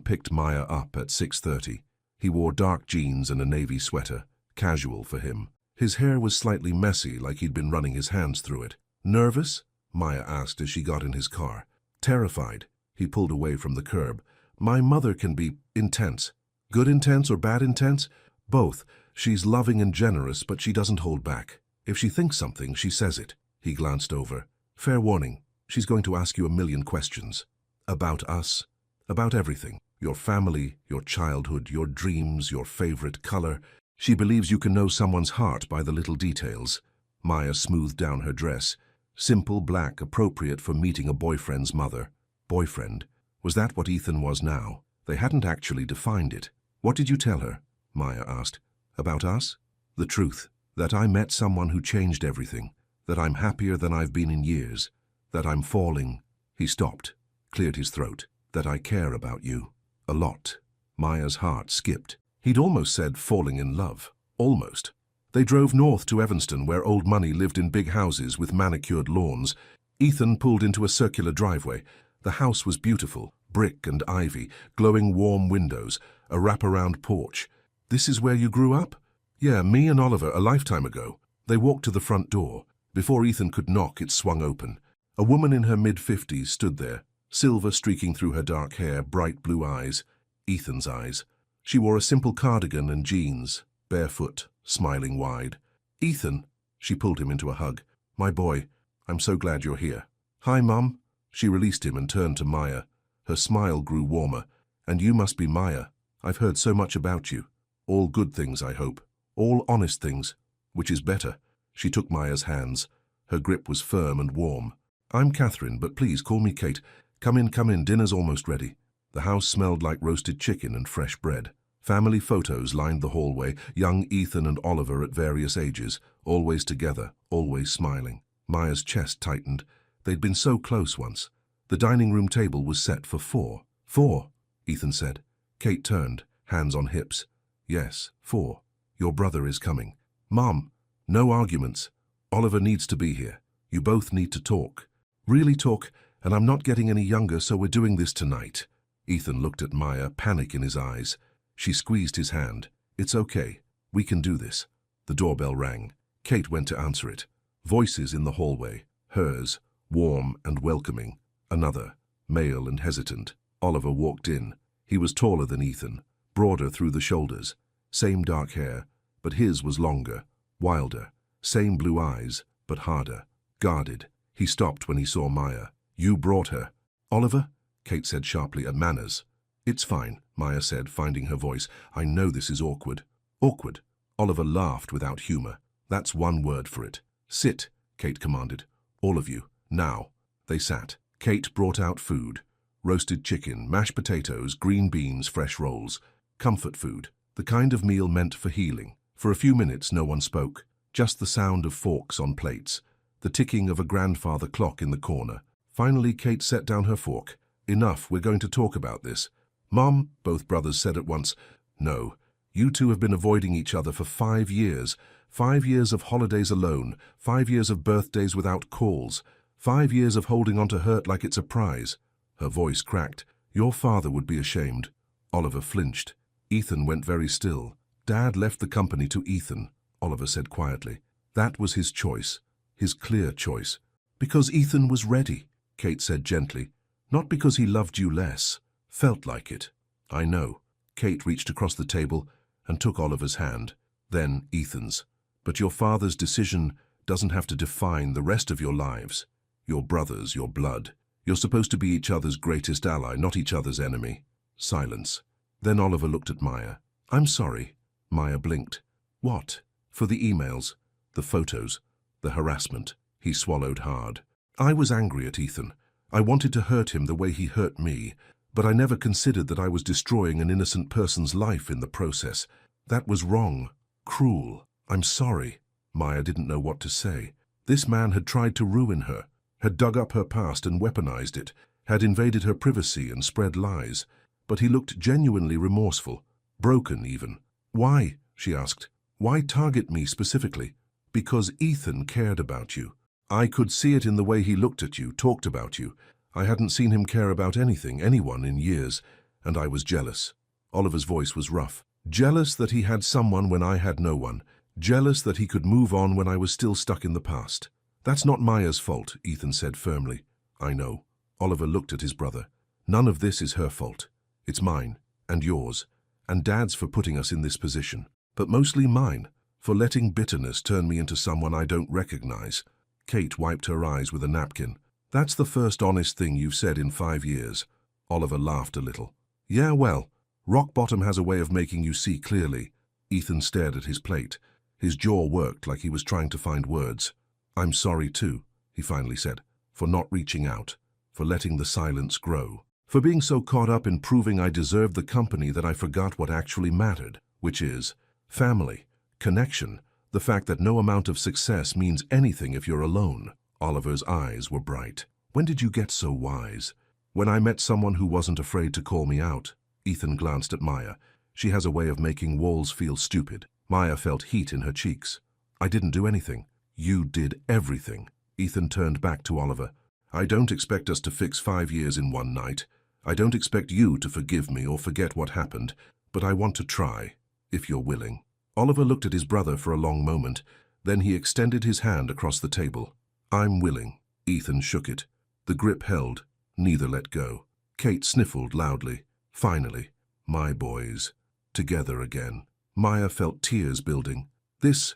picked Maya up at 6:30. He wore dark jeans and a navy sweater, casual for him. His hair was slightly messy, like he'd been running his hands through it. "Nervous?" Maya asked as she got in his car. "Terrified." He pulled away from the curb. "My mother can be intense." "Good intense or bad intense?" "Both. She's loving and generous, but she doesn't hold back. If she thinks something, she says it." He glanced over. "Fair warning, she's going to ask you a million questions. About us. About everything. Your family, your childhood, your dreams, your favorite color. She believes you can know someone's heart by the little details." Maya smoothed down her dress. Simple black, appropriate for meeting a boyfriend's mother. Boyfriend. Was that what Ethan was now? They hadn't actually defined it. "What did you tell her?" Maya asked. "About us?" "The truth. That I met someone who changed everything. That I'm happier than I've been in years. That I'm falling." He stopped, cleared his throat. "That I care about you. A lot." Maya's heart skipped. He'd almost said falling in love. Almost. They drove north to Evanston, where old money lived in big houses with manicured lawns. Ethan pulled into a circular driveway. The house was beautiful, brick and ivy, glowing warm windows, a wraparound porch. "This is where you grew up?" "Yeah, me and Oliver, a lifetime ago." They walked to the front door. Before Ethan could knock, it swung open. A woman in her mid-50s stood there, silver streaking through her dark hair, bright blue eyes. Ethan's eyes. She wore a simple cardigan and jeans, barefoot, smiling wide. "Ethan," she pulled him into a hug. "My boy, I'm so glad you're here." "Hi, Mum." She released him and turned to Maya. Her smile grew warmer. "And you must be Maya. I've heard so much about you. All good things, I hope. All honest things, which is better." She took Maya's hands. Her grip was firm and warm. "I'm Catherine, but please call me Kate. Come in, dinner's almost ready." The house smelled like roasted chicken and fresh bread. Family photos lined the hallway, young Ethan and Oliver at various ages, always together, always smiling. Maya's chest tightened. They'd been so close once. The dining room table was set for 4. 4, Ethan said. Kate turned, hands on hips. "Yes, 4. Your brother is coming." "Mom, no arguments. Oliver needs to be here. You both need to talk. Really talk, and I'm not getting any younger, so we're doing this tonight." Ethan looked at Maya, panic in his eyes. She squeezed his hand. "It's okay. We can do this." The doorbell rang. Kate went to answer it. Voices in the hallway. Hers, warm and welcoming. Another, male and hesitant. Oliver walked in. He was taller than Ethan, broader through the shoulders. Same dark hair, but his was longer, wilder. Same blue eyes, but harder, guarded. He stopped when he saw Maya. "You brought her." "Oliver?" Kate said sharply, "Manners." "It's fine," Maya said, finding her voice. "I know this is awkward." "Awkward?" Oliver laughed without humor. "That's one word for it." "Sit," Kate commanded. "All of you, now." They sat. Kate brought out food. Roasted chicken, mashed potatoes, green beans, fresh rolls. Comfort food. The kind of meal meant for healing. For a few minutes no one spoke. Just the sound of forks on plates. The ticking of a grandfather clock in the corner. Finally Kate set down her fork. "Enough, we're going to talk about this." "Mom," both brothers said at once. "No. You two have been avoiding each other for 5 years. 5 years of holidays alone. 5 years of birthdays without calls. 5 years of holding on to hurt like it's a prize." Her voice cracked. "Your father would be ashamed." Oliver flinched. Ethan went very still. "Dad left the company to Ethan," Oliver said quietly. "That was his choice. His clear choice." "Because Ethan was ready," Kate said gently. "Not because he loved you less. Felt like it." "I know." Kate reached across the table and took Oliver's hand. Then Ethan's. "But your father's decision doesn't have to define the rest of your lives. Your brothers, your blood. You're supposed to be each other's greatest ally, not each other's enemy." Silence. Then Oliver looked at Maya. "I'm sorry." Maya blinked. "What?" "For the emails, the photos, the harassment." He swallowed hard. "I was angry at Ethan. I wanted to hurt him the way he hurt me, but I never considered that I was destroying an innocent person's life in the process. That was wrong. Cruel. I'm sorry." Maya didn't know what to say. This man had tried to ruin her, had dug up her past and weaponized it, had invaded her privacy and spread lies. But he looked genuinely remorseful, broken even. "Why?" she asked. "Why target me specifically?" "Because Ethan cared about you. I could see it in the way he looked at you, talked about you. I hadn't seen him care about anything, anyone in years, and I was jealous." Oliver's voice was rough. "Jealous that he had someone when I had no one. Jealous that he could move on when I was still stuck in the past." "That's not Maya's fault," Ethan said firmly. "I know." Oliver looked at his brother. "None of this is her fault. It's mine, and yours, and Dad's for putting us in this position. But mostly mine, for letting bitterness turn me into someone I don't recognize." Kate wiped her eyes with a napkin. "That's the first honest thing you've said in 5 years." Oliver laughed a little. "Yeah, well, rock bottom has a way of making you see clearly." Ethan stared at his plate. His jaw worked like he was trying to find words. "I'm sorry too," he finally said, "for not reaching out, for letting the silence grow, for being so caught up in proving I deserved the company that I forgot what actually mattered, which is family, connection, the fact that no amount of success means anything if you're alone." Oliver's eyes were bright. "When did you get so wise?" "When I met someone who wasn't afraid to call me out." Ethan glanced at Maya. "She has a way of making walls feel stupid." Maya felt heat in her cheeks. "I didn't do anything." "You did everything." Ethan turned back to Oliver. "I don't expect us to fix 5 years in one night. I don't expect you to forgive me or forget what happened, but I want to try, if you're willing." Oliver looked at his brother for a long moment. Then he extended his hand across the table. "I'm willing." Ethan shook it. The grip held. Neither let go. Kate sniffled loudly. "Finally, my boys, together again." Maya felt tears building. This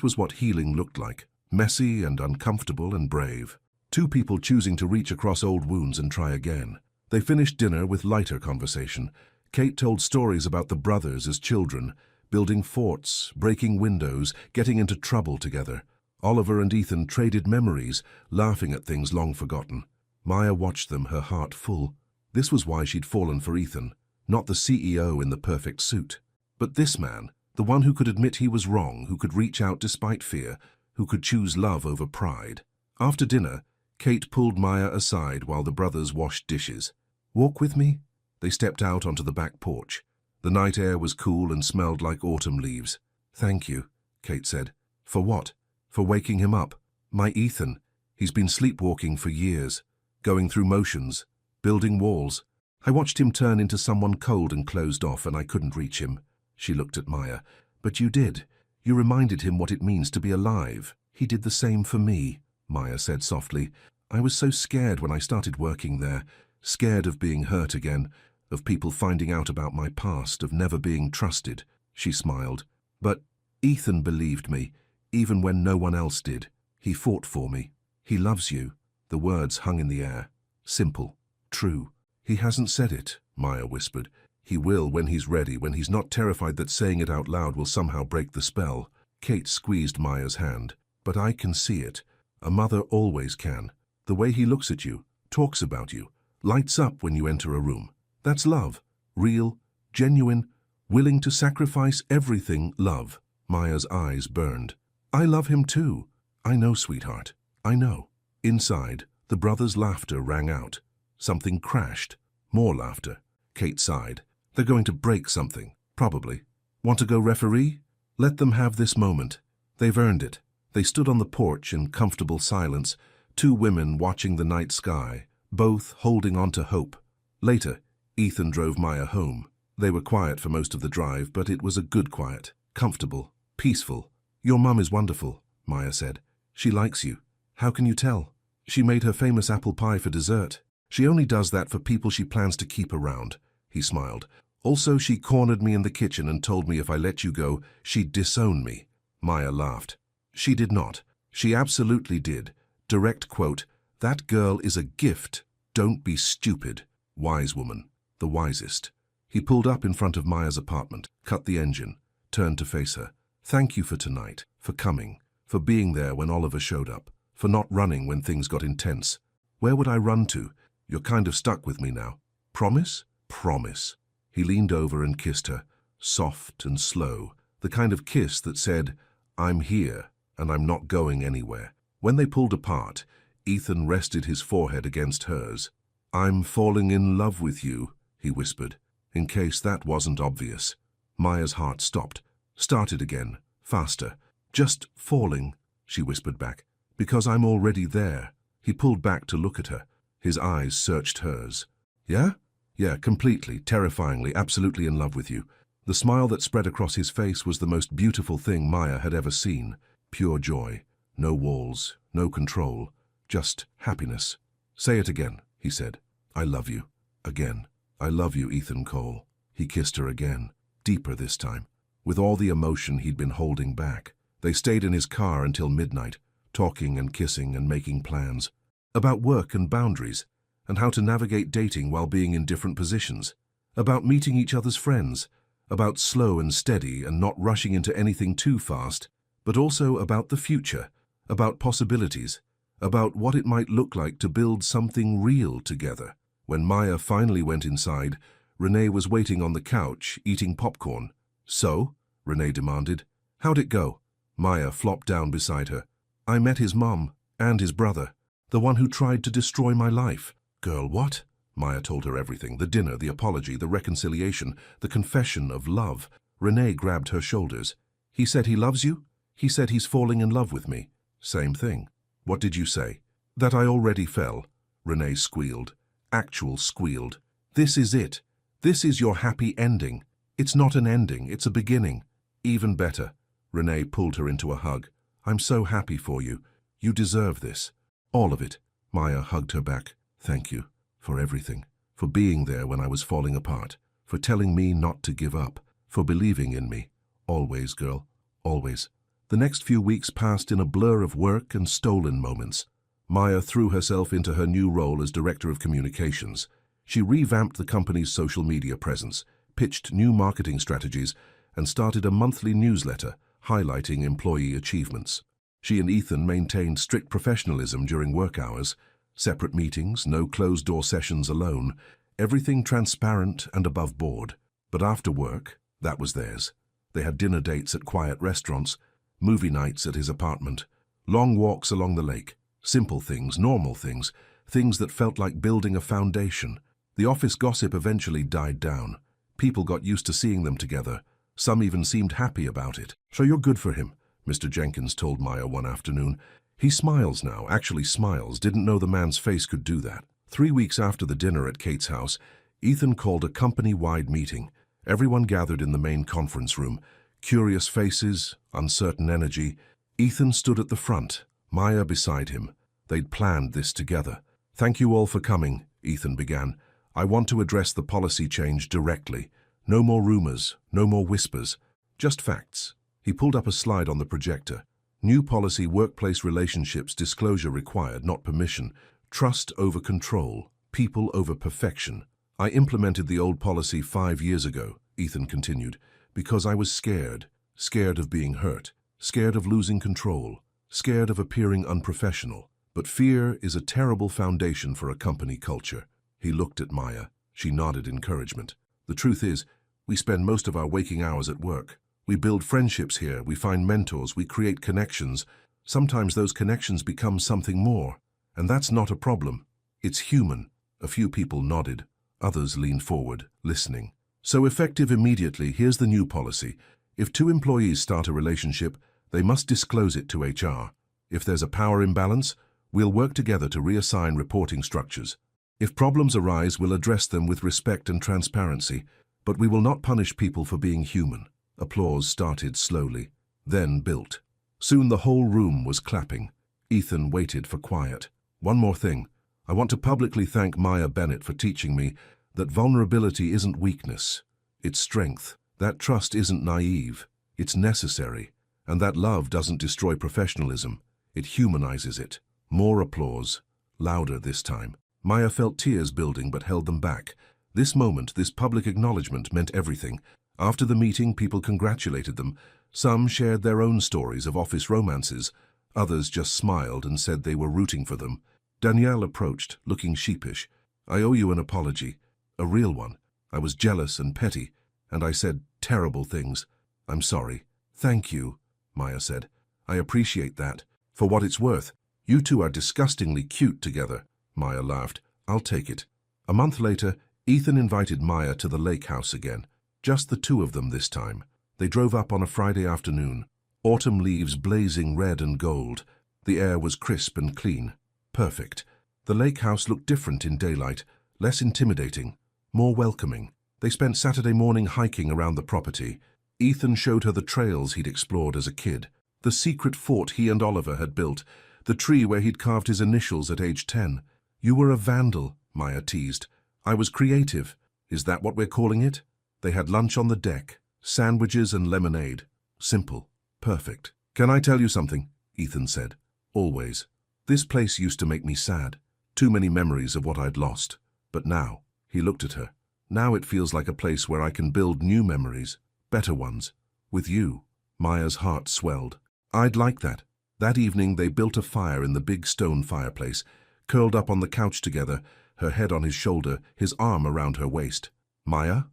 was what healing looked like. Messy and uncomfortable and brave. 2 people choosing to reach across old wounds and try again. They finished dinner with lighter conversation. Kate told stories about the brothers as children, building forts, breaking windows, getting into trouble together. Oliver and Ethan traded memories, laughing at things long forgotten. Maya watched them, her heart full. This was why she'd fallen for Ethan, not the CEO in the perfect suit, but this man, the one who could admit he was wrong, who could reach out despite fear, who could choose love over pride. After dinner, Kate pulled Maya aside while the brothers washed dishes. "Walk with me?" They stepped out onto the back porch. The night air was cool and smelled like autumn leaves. "Thank you," Kate said. "For what?" "For waking him up. My Ethan. He's been sleepwalking for years, going through motions, building walls. I watched him turn into someone cold and closed off, and I couldn't reach him." She looked at Maya. "But you did. You reminded him what it means to be alive. He did the same for me," Maya said softly. "I was so scared when I started working there, scared of being hurt again, of people finding out about my past, of never being trusted." She smiled. "But Ethan believed me, even when no one else did. He fought for me. He loves you." The words hung in the air. Simple. True. "He hasn't said it," Maya whispered. "He will when he's ready, when he's not terrified that saying it out loud will somehow break the spell." Kate squeezed Maya's hand. "But I can see it. A mother always can. The way he looks at you, talks about you, lights up when you enter a room. That's love. Real, genuine, willing to sacrifice everything love." Maya's eyes burned. "I love him too." "I know, sweetheart. I know." Inside, the brothers' laughter rang out. Something crashed. More laughter. Kate sighed. "They're going to break something, probably. Want to go referee? Let them have this moment. They've earned it." They stood on the porch in comfortable silence, two women watching the night sky, both holding on to hope. Later, Ethan drove Maya home. They were quiet for most of the drive, but it was a good quiet, comfortable, peaceful. "Your mum is wonderful," Maya said. "She likes you." "How can you tell?" "She made her famous apple pie for dessert. She only does that for people she plans to keep around." He smiled. "Also, she cornered me in the kitchen and told me if I let you go, she'd disown me." Maya laughed. "She did not. She absolutely did. Direct quote, 'That girl is a gift. Don't be stupid.' Wise woman. The wisest." He pulled up in front of Maya's apartment, cut the engine, turned to face her. "Thank you for tonight, for coming, for being there when Oliver showed up, for not running when things got intense. Where would I run to? You're kind of stuck with me now. Promise?" "Promise." He leaned over and kissed her, soft and slow, the kind of kiss that said, "I'm here, and I'm not going anywhere." When they pulled apart, Ethan rested his forehead against hers. "I'm falling in love with you," he whispered, in case that wasn't obvious. Maya's heart stopped, started again, faster. "Just falling," she whispered back, "because I'm already there." He pulled back to look at her. His eyes searched hers. "Yeah?" "Yeah, completely, terrifyingly, absolutely in love with you." The smile that spread across his face was the most beautiful thing Maya had ever seen. Pure joy. No walls, no control, just happiness. "Say it again," he said. "I love you." Again. "I love you, Ethan Cole." He kissed her again, deeper this time, with all the emotion he'd been holding back. They stayed in his car until midnight, talking and kissing and making plans. About work and boundaries, and how to navigate dating while being in different positions. About meeting each other's friends. About slow and steady and not rushing into anything too fast. But also about the future, about possibilities, about what it might look like to build something real together. When Maya finally went inside, Renee was waiting on the couch, eating popcorn. "So?" Renee demanded. "How'd it go?" Maya flopped down beside her. "I met his mom, and his brother, the one who tried to destroy my life." "Girl, what?" Maya told her everything, the dinner, the apology, the reconciliation, the confession of love. Renee grabbed her shoulders. "He said he loves you? He said he's falling in love with me." "Same thing." "What did you say?" "That I already fell." Renee squealed. Actual squealed. "This is it. This is your happy ending." "It's not an ending, it's a beginning." "Even better." Renee pulled her into a hug. "I'm so happy for you. You deserve this. All of it." Maya hugged her back. "Thank you. For everything. For being there when I was falling apart. For telling me not to give up. For believing in me. Always, girl. Always." The next few weeks passed in a blur of work and stolen moments. Maya threw herself into her new role as Director of Communications. She revamped the company's social media presence, pitched new marketing strategies, and started a monthly newsletter highlighting employee achievements. She and Ethan maintained strict professionalism during work hours, separate meetings, no closed-door sessions alone, everything transparent and above board. But after work, that was theirs. They had dinner dates at quiet restaurants, movie nights at his apartment, long walks along the lake, simple things, normal things, things that felt like building a foundation. The office gossip eventually died down. People got used to seeing them together. Some even seemed happy about it. "So you're good for him," Mr. Jenkins told Maya one afternoon. "He smiles now, actually smiles, didn't know the man's face could do that." 3 weeks after the dinner at Kate's house, Ethan called a company-wide meeting. Everyone gathered in the main conference room. Curious faces, uncertain energy. Ethan stood at the front, Maya beside him. They'd planned this together. "Thank you all for coming," Ethan began. "I want to address the policy change directly. No more rumors, no more whispers, just facts." He pulled up a slide on the projector. New policy: workplace relationships, disclosure required, not permission. Trust over control, people over perfection. "I implemented the old policy 5 years ago," Ethan continued, "because I was scared. Scared of being hurt. Scared of losing control. Scared of appearing unprofessional. But fear is a terrible foundation for a company culture." He looked at Maya. She nodded encouragement. "The truth is, we spend most of our waking hours at work. We build friendships here, we find mentors, we create connections. Sometimes those connections become something more. And that's not a problem. It's human." A few people nodded. Others leaned forward, listening. "So effective immediately, here's the new policy. If 2 employees start a relationship, they must disclose it to HR. If there's a power imbalance, we'll work together to reassign reporting structures. If problems arise, we'll address them with respect and transparency, but we will not punish people for being human." Applause started slowly, then built. Soon the whole room was clapping. Ethan waited for quiet. "One more thing. I want to publicly thank Maya Bennett for teaching me that vulnerability isn't weakness, it's strength. That trust isn't naive, it's necessary. And that love doesn't destroy professionalism, it humanizes it." More applause, louder this time. Maya felt tears building but held them back. This moment, this public acknowledgement, meant everything. After the meeting, people congratulated them. Some shared their own stories of office romances. Others just smiled and said they were rooting for them. Danielle approached, looking sheepish. "I owe you an apology, a real one. I was jealous and petty, and I said terrible things. I'm sorry." "Thank you," Maya said. "I appreciate that. For what it's worth, you two are disgustingly cute together." Maya laughed. "I'll take it." A month later, Ethan invited Maya to the lake house again. Just the 2 of them this time. They drove up on a Friday afternoon. Autumn leaves blazing red and gold. The air was crisp and clean. Perfect. The lake house looked different in daylight, less intimidating, more welcoming. They spent Saturday morning hiking around the property. Ethan showed her the trails he'd explored as a kid, the secret fort he and Oliver had built, the tree where he'd carved his initials at age 10. "You were a vandal," Maya teased. "I was creative. Is that what we're calling it?" They had lunch on the deck, sandwiches and lemonade. Simple, perfect. "Can I tell you something?" Ethan said. "Always. This place used to make me sad. Too many memories of what I'd lost. But now," he looked at her, "now it feels like a place where I can build new memories, better ones. With you." Maya's heart swelled. "I'd like that." That evening they built a fire in the big stone fireplace, curled up on the couch together, her head on his shoulder, his arm around her waist. "Maya?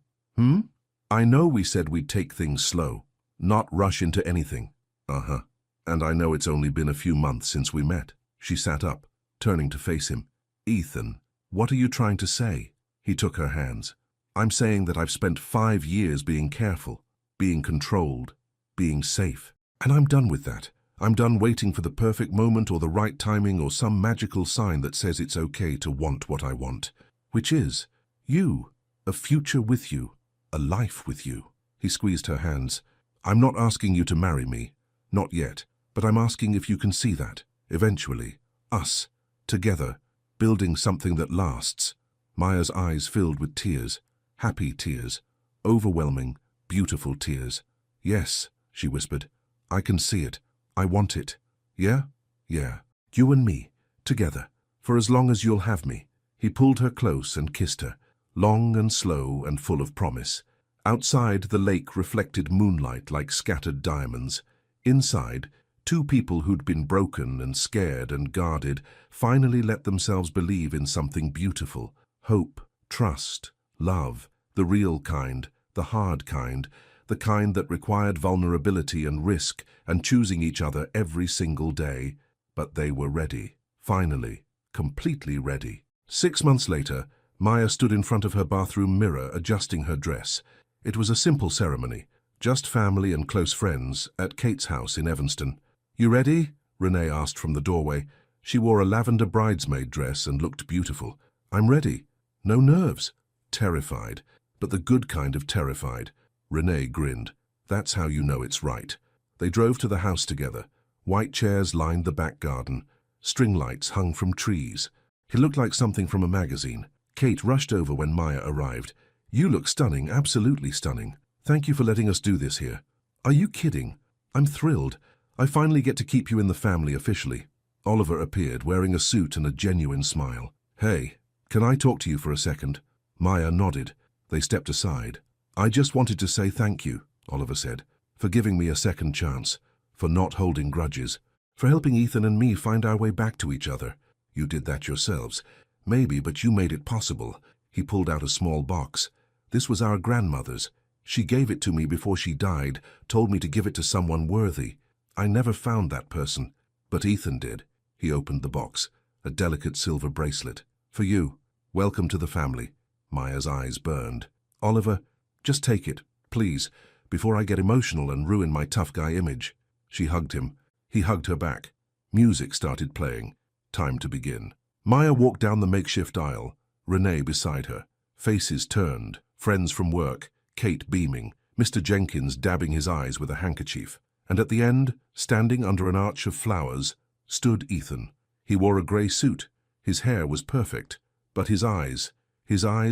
I know we said we'd take things slow, not rush into anything." "Uh-huh. And I know it's only been a few months since we met." She sat up, turning to face him. "Ethan, what are you trying to say?" He took her hands. "I'm saying that I've spent 5 years being careful, being controlled, being safe. And I'm done with that. I'm done waiting for the perfect moment or the right timing or some magical sign that says it's okay to want what I want. Which is you, a future with you, a life with you." He squeezed her hands. "I'm not asking you to marry me, not yet, but I'm asking if you can see that, eventually, us, together, building something that lasts." Maya's eyes filled with tears, happy tears, overwhelming, beautiful tears. "Yes," she whispered, "I can see it. I want it. Yeah? Yeah. You and me, together, for as long as you'll have me." He pulled her close and kissed her, long and slow and full of promise. Outside, the lake reflected moonlight like scattered diamonds. Inside, Two people who'd been broken and scared and guarded finally let themselves believe in something beautiful. Hope, trust, love, the real kind, the hard kind, the kind that required vulnerability and risk and choosing each other every single day. But they were ready. Finally, completely ready. 6 months later, Maya stood in front of her bathroom mirror adjusting her dress. It was a simple ceremony, just family and close friends at Kate's house in Evanston. "You ready?" Renee asked from the doorway. She wore a lavender bridesmaid dress and looked beautiful. "I'm ready." "No nerves?" "Terrified, but the good kind of terrified." Renee grinned. "That's how you know it's right." They drove to the house together. White chairs lined the back garden. String lights hung from trees. It looked like something from a magazine. Kate rushed over when Maya arrived. "You look stunning, absolutely stunning. Thank you for letting us do this here." "Are you kidding? I'm thrilled. I finally get to keep you in the family officially." Oliver appeared, wearing a suit and a genuine smile. "Hey, can I talk to you for a second?" Maya nodded. They stepped aside. "I just wanted to say thank you," Oliver said, "for giving me a second chance, for not holding grudges, for helping Ethan and me find our way back to each other. You did that yourselves. Maybe, but you made it possible." He pulled out a small box. "This was our grandmother's. She gave it to me before she died, told me to give it to someone worthy. I never found that person, but Ethan did." He opened the box, a delicate silver bracelet. "For you. Welcome to the family." Maya's eyes burned. "Oliver, just take it, please, before I get emotional and ruin my tough guy image." She hugged him. He hugged her back. Music started playing. Time to begin. Maya walked down the makeshift aisle, Renee beside her. Faces turned, friends from work, Kate beaming, Mr. Jenkins dabbing his eyes with a handkerchief. And at the end, standing under an arch of flowers, stood Ethan. He wore a grey suit. His hair was perfect, but his eyes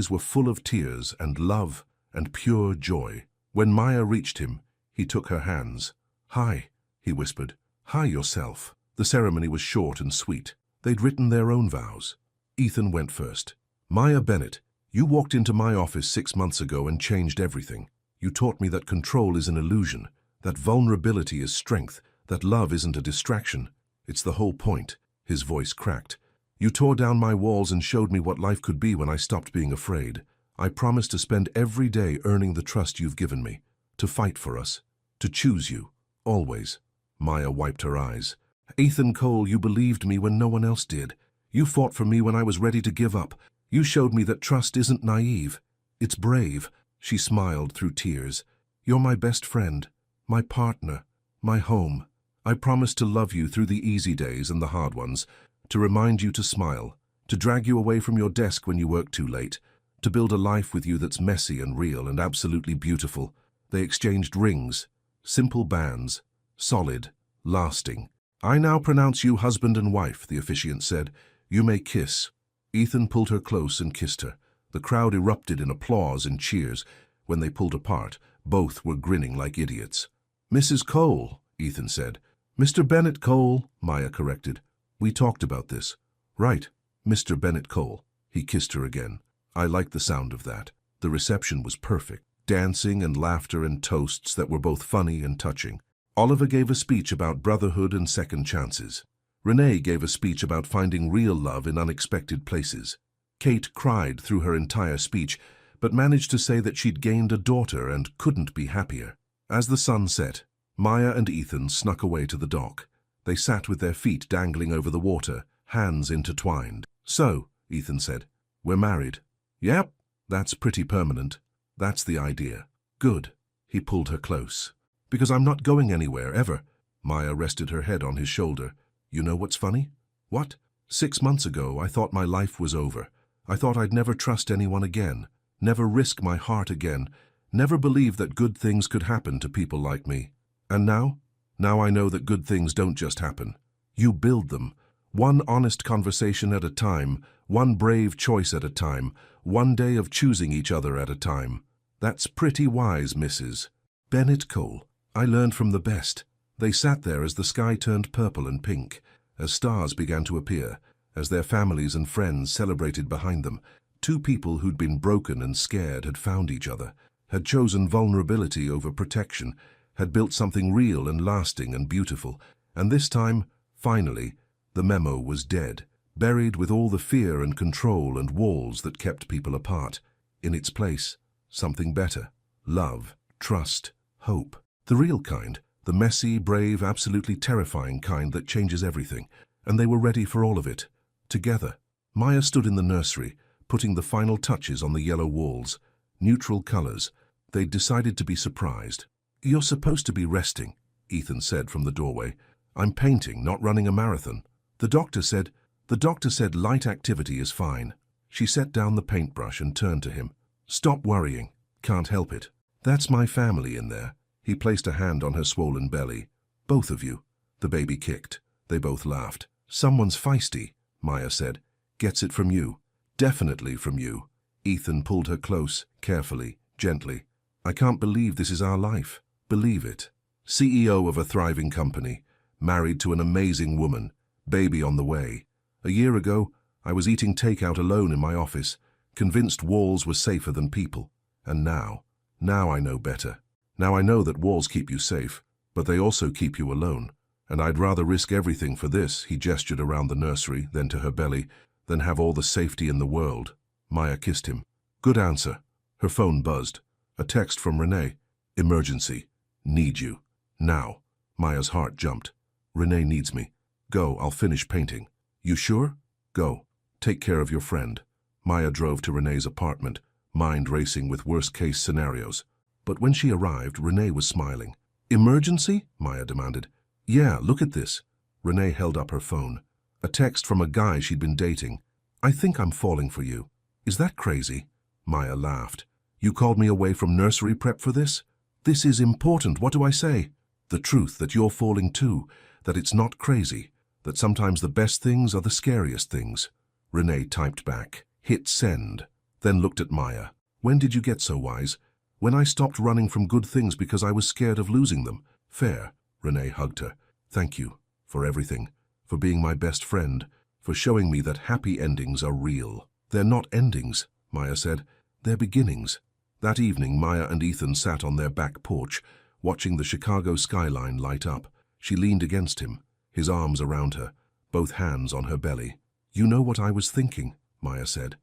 were full of tears and love and pure joy. When Maya reached him, he took her hands. "Hi," he whispered. "Hi yourself." The ceremony was short and sweet. They'd written their own vows. Ethan went first. "Maya Bennett, you walked into my office 6 months ago and changed everything. You taught me that control is an illusion, that vulnerability is strength, that love isn't a distraction. It's the whole point." His voice cracked. "You tore down my walls and showed me what life could be when I stopped being afraid. I promise to spend every day earning the trust you've given me, to fight for us, to choose you, always." Maya wiped her eyes. "Ethan Cole, you believed me when no one else did. You fought for me when I was ready to give up. You showed me that trust isn't naive. It's brave." She smiled through tears. "You're my best friend, my partner, my home. I promise to love you through the easy days and the hard ones, to remind you to smile, to drag you away from your desk when you work too late, to build a life with you that's messy and real and absolutely beautiful." They exchanged rings, simple bands, solid, lasting. "I now pronounce you husband and wife," the officiant said. "You may kiss." Ethan pulled her close and kissed her. The crowd erupted in applause and cheers. When they pulled apart, both were grinning like idiots. "Mrs. Cole," Ethan said. "Mr. Bennett Cole," Maya corrected. "We talked about this." "Right, Mr. Bennett Cole." He kissed her again. I liked the sound of that. The reception was perfect. Dancing and laughter and toasts that were both funny and touching. Oliver gave a speech about brotherhood and second chances. Renee gave a speech about finding real love in unexpected places. Kate cried through her entire speech, but managed to say that she'd gained a daughter and couldn't be happier. As the sun set, Maya and Ethan snuck away to the dock. They sat with their feet dangling over the water, hands intertwined. "So," Ethan said, "we're married." "Yep, that's pretty permanent. That's the idea." "Good." He pulled her close. "Because I'm not going anywhere, ever." Maya rested her head on his shoulder. "You know what's funny?" "What?" 6 months ago, I thought my life was over. I thought I'd never trust anyone again, never risk my heart again, never believe that good things could happen to people like me. And now? Now I know that good things don't just happen. You build them. One honest conversation at a time, one brave choice at a time, one day of choosing each other at a time. That's pretty wise, Mrs. Bennett Cole. I learned from the best." They sat there as the sky turned purple and pink, as stars began to appear, as their families and friends celebrated behind them. Two people who'd been broken and scared had found each other, had chosen vulnerability over protection, had built something real and lasting and beautiful, And this time, finally, the Memo was dead, buried with all the fear and control and walls that kept people apart. In its place, something better. Love, trust, hope. The real kind, the messy, brave, absolutely terrifying kind that changes everything. And they were ready for all of it. Together. Maya stood in the nursery, putting the final touches on the yellow walls. Neutral colors. They'd decided to be surprised. "You're supposed to be resting," Ethan said from the doorway. "I'm painting, not running a marathon." The doctor said light activity is fine. She set down the paintbrush and turned to him. "Stop worrying. Can't help it. That's my family in there." He placed a hand on her swollen belly. "Both of you." The baby kicked. They both laughed. "Someone's feisty," Maya said. "Gets it from you." "Definitely from you." Ethan pulled her close, carefully, gently. "I can't believe this is our life." "Believe it." CEO of a thriving company, married to an amazing woman, baby on the way. A year ago, I was eating takeout alone in my office, convinced walls were safer than people. And now I know better. Now I know that walls keep you safe, but they also keep you alone. And I'd rather risk everything for this, he gestured around the nursery, then to her belly, than have all the safety in the world. Maya kissed him. "Good answer." Her phone buzzed. A text from Renee. "Emergency. Need you. Now." Maya's heart jumped. "Renee needs me. Go, I'll finish painting." "You sure?" "Go. Take care of your friend." Maya drove to Renee's apartment, mind racing with worst-case scenarios. But when she arrived, Renee was smiling. "Emergency?" Maya demanded. "Yeah, look at this." Renee held up her phone. A text from a guy she'd been dating. "I think I'm falling for you." "Is that crazy?" Maya laughed. "You called me away from nursery prep for this? This is important. What do I say?" "The truth, that you're falling too, that it's not crazy, that sometimes the best things are the scariest things." Renee typed back, hit send, then looked at Maya. "When did you get so wise?" "When I stopped running from good things because I was scared of losing them." "Fair." Renee hugged her. "Thank you for everything, for being my best friend, for showing me that happy endings are real." "They're not endings," Maya said. "They're beginnings." That evening, Maya and Ethan sat on their back porch, watching the Chicago skyline light up. She leaned against him, his arms around her, both hands on her belly. "You know what I was thinking," Maya said.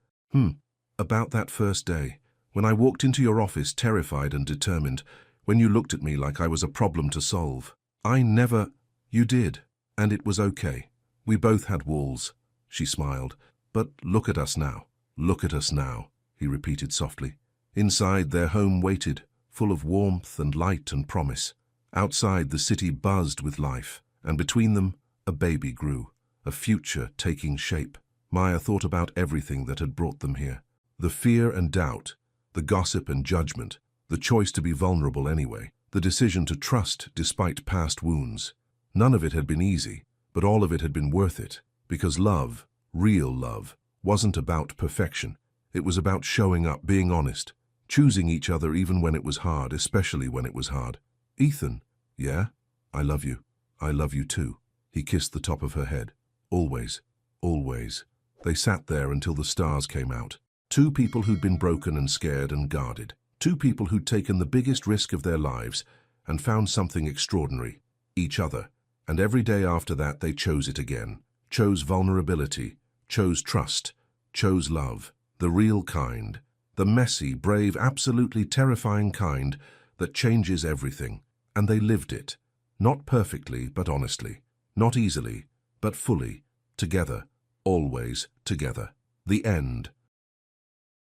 About that first day, when I walked into your office terrified and determined, when you looked at me like I was a problem to solve. I never—" "You did, and it was okay. We both had walls." She smiled. "But look at us now. Look at us now," he repeated softly. Inside, their home waited, full of warmth and light and promise. Outside, the city buzzed with life, and between them, a baby grew, a future taking shape. Maya thought about everything that had brought them here. The fear and doubt, the gossip and judgment, the choice to be vulnerable anyway, the decision to trust despite past wounds. None of it had been easy, but all of it had been worth it, because love, real love, wasn't about perfection. It was about showing up, being honest, choosing each other even when it was hard, especially when it was hard. "Ethan." "Yeah? I love you. I love you too." He kissed the top of her head. "Always. Always." They sat there until the stars came out. Two people who'd been broken and scared and guarded. Two people who'd taken the biggest risk of their lives and found something extraordinary. Each other. And every day after that they chose it again. Chose vulnerability. Chose trust. Chose love. The real kind. The messy, brave, absolutely terrifying kind that changes everything. And they lived it. Not perfectly, but honestly. Not easily, but fully. Together. Always together. The end.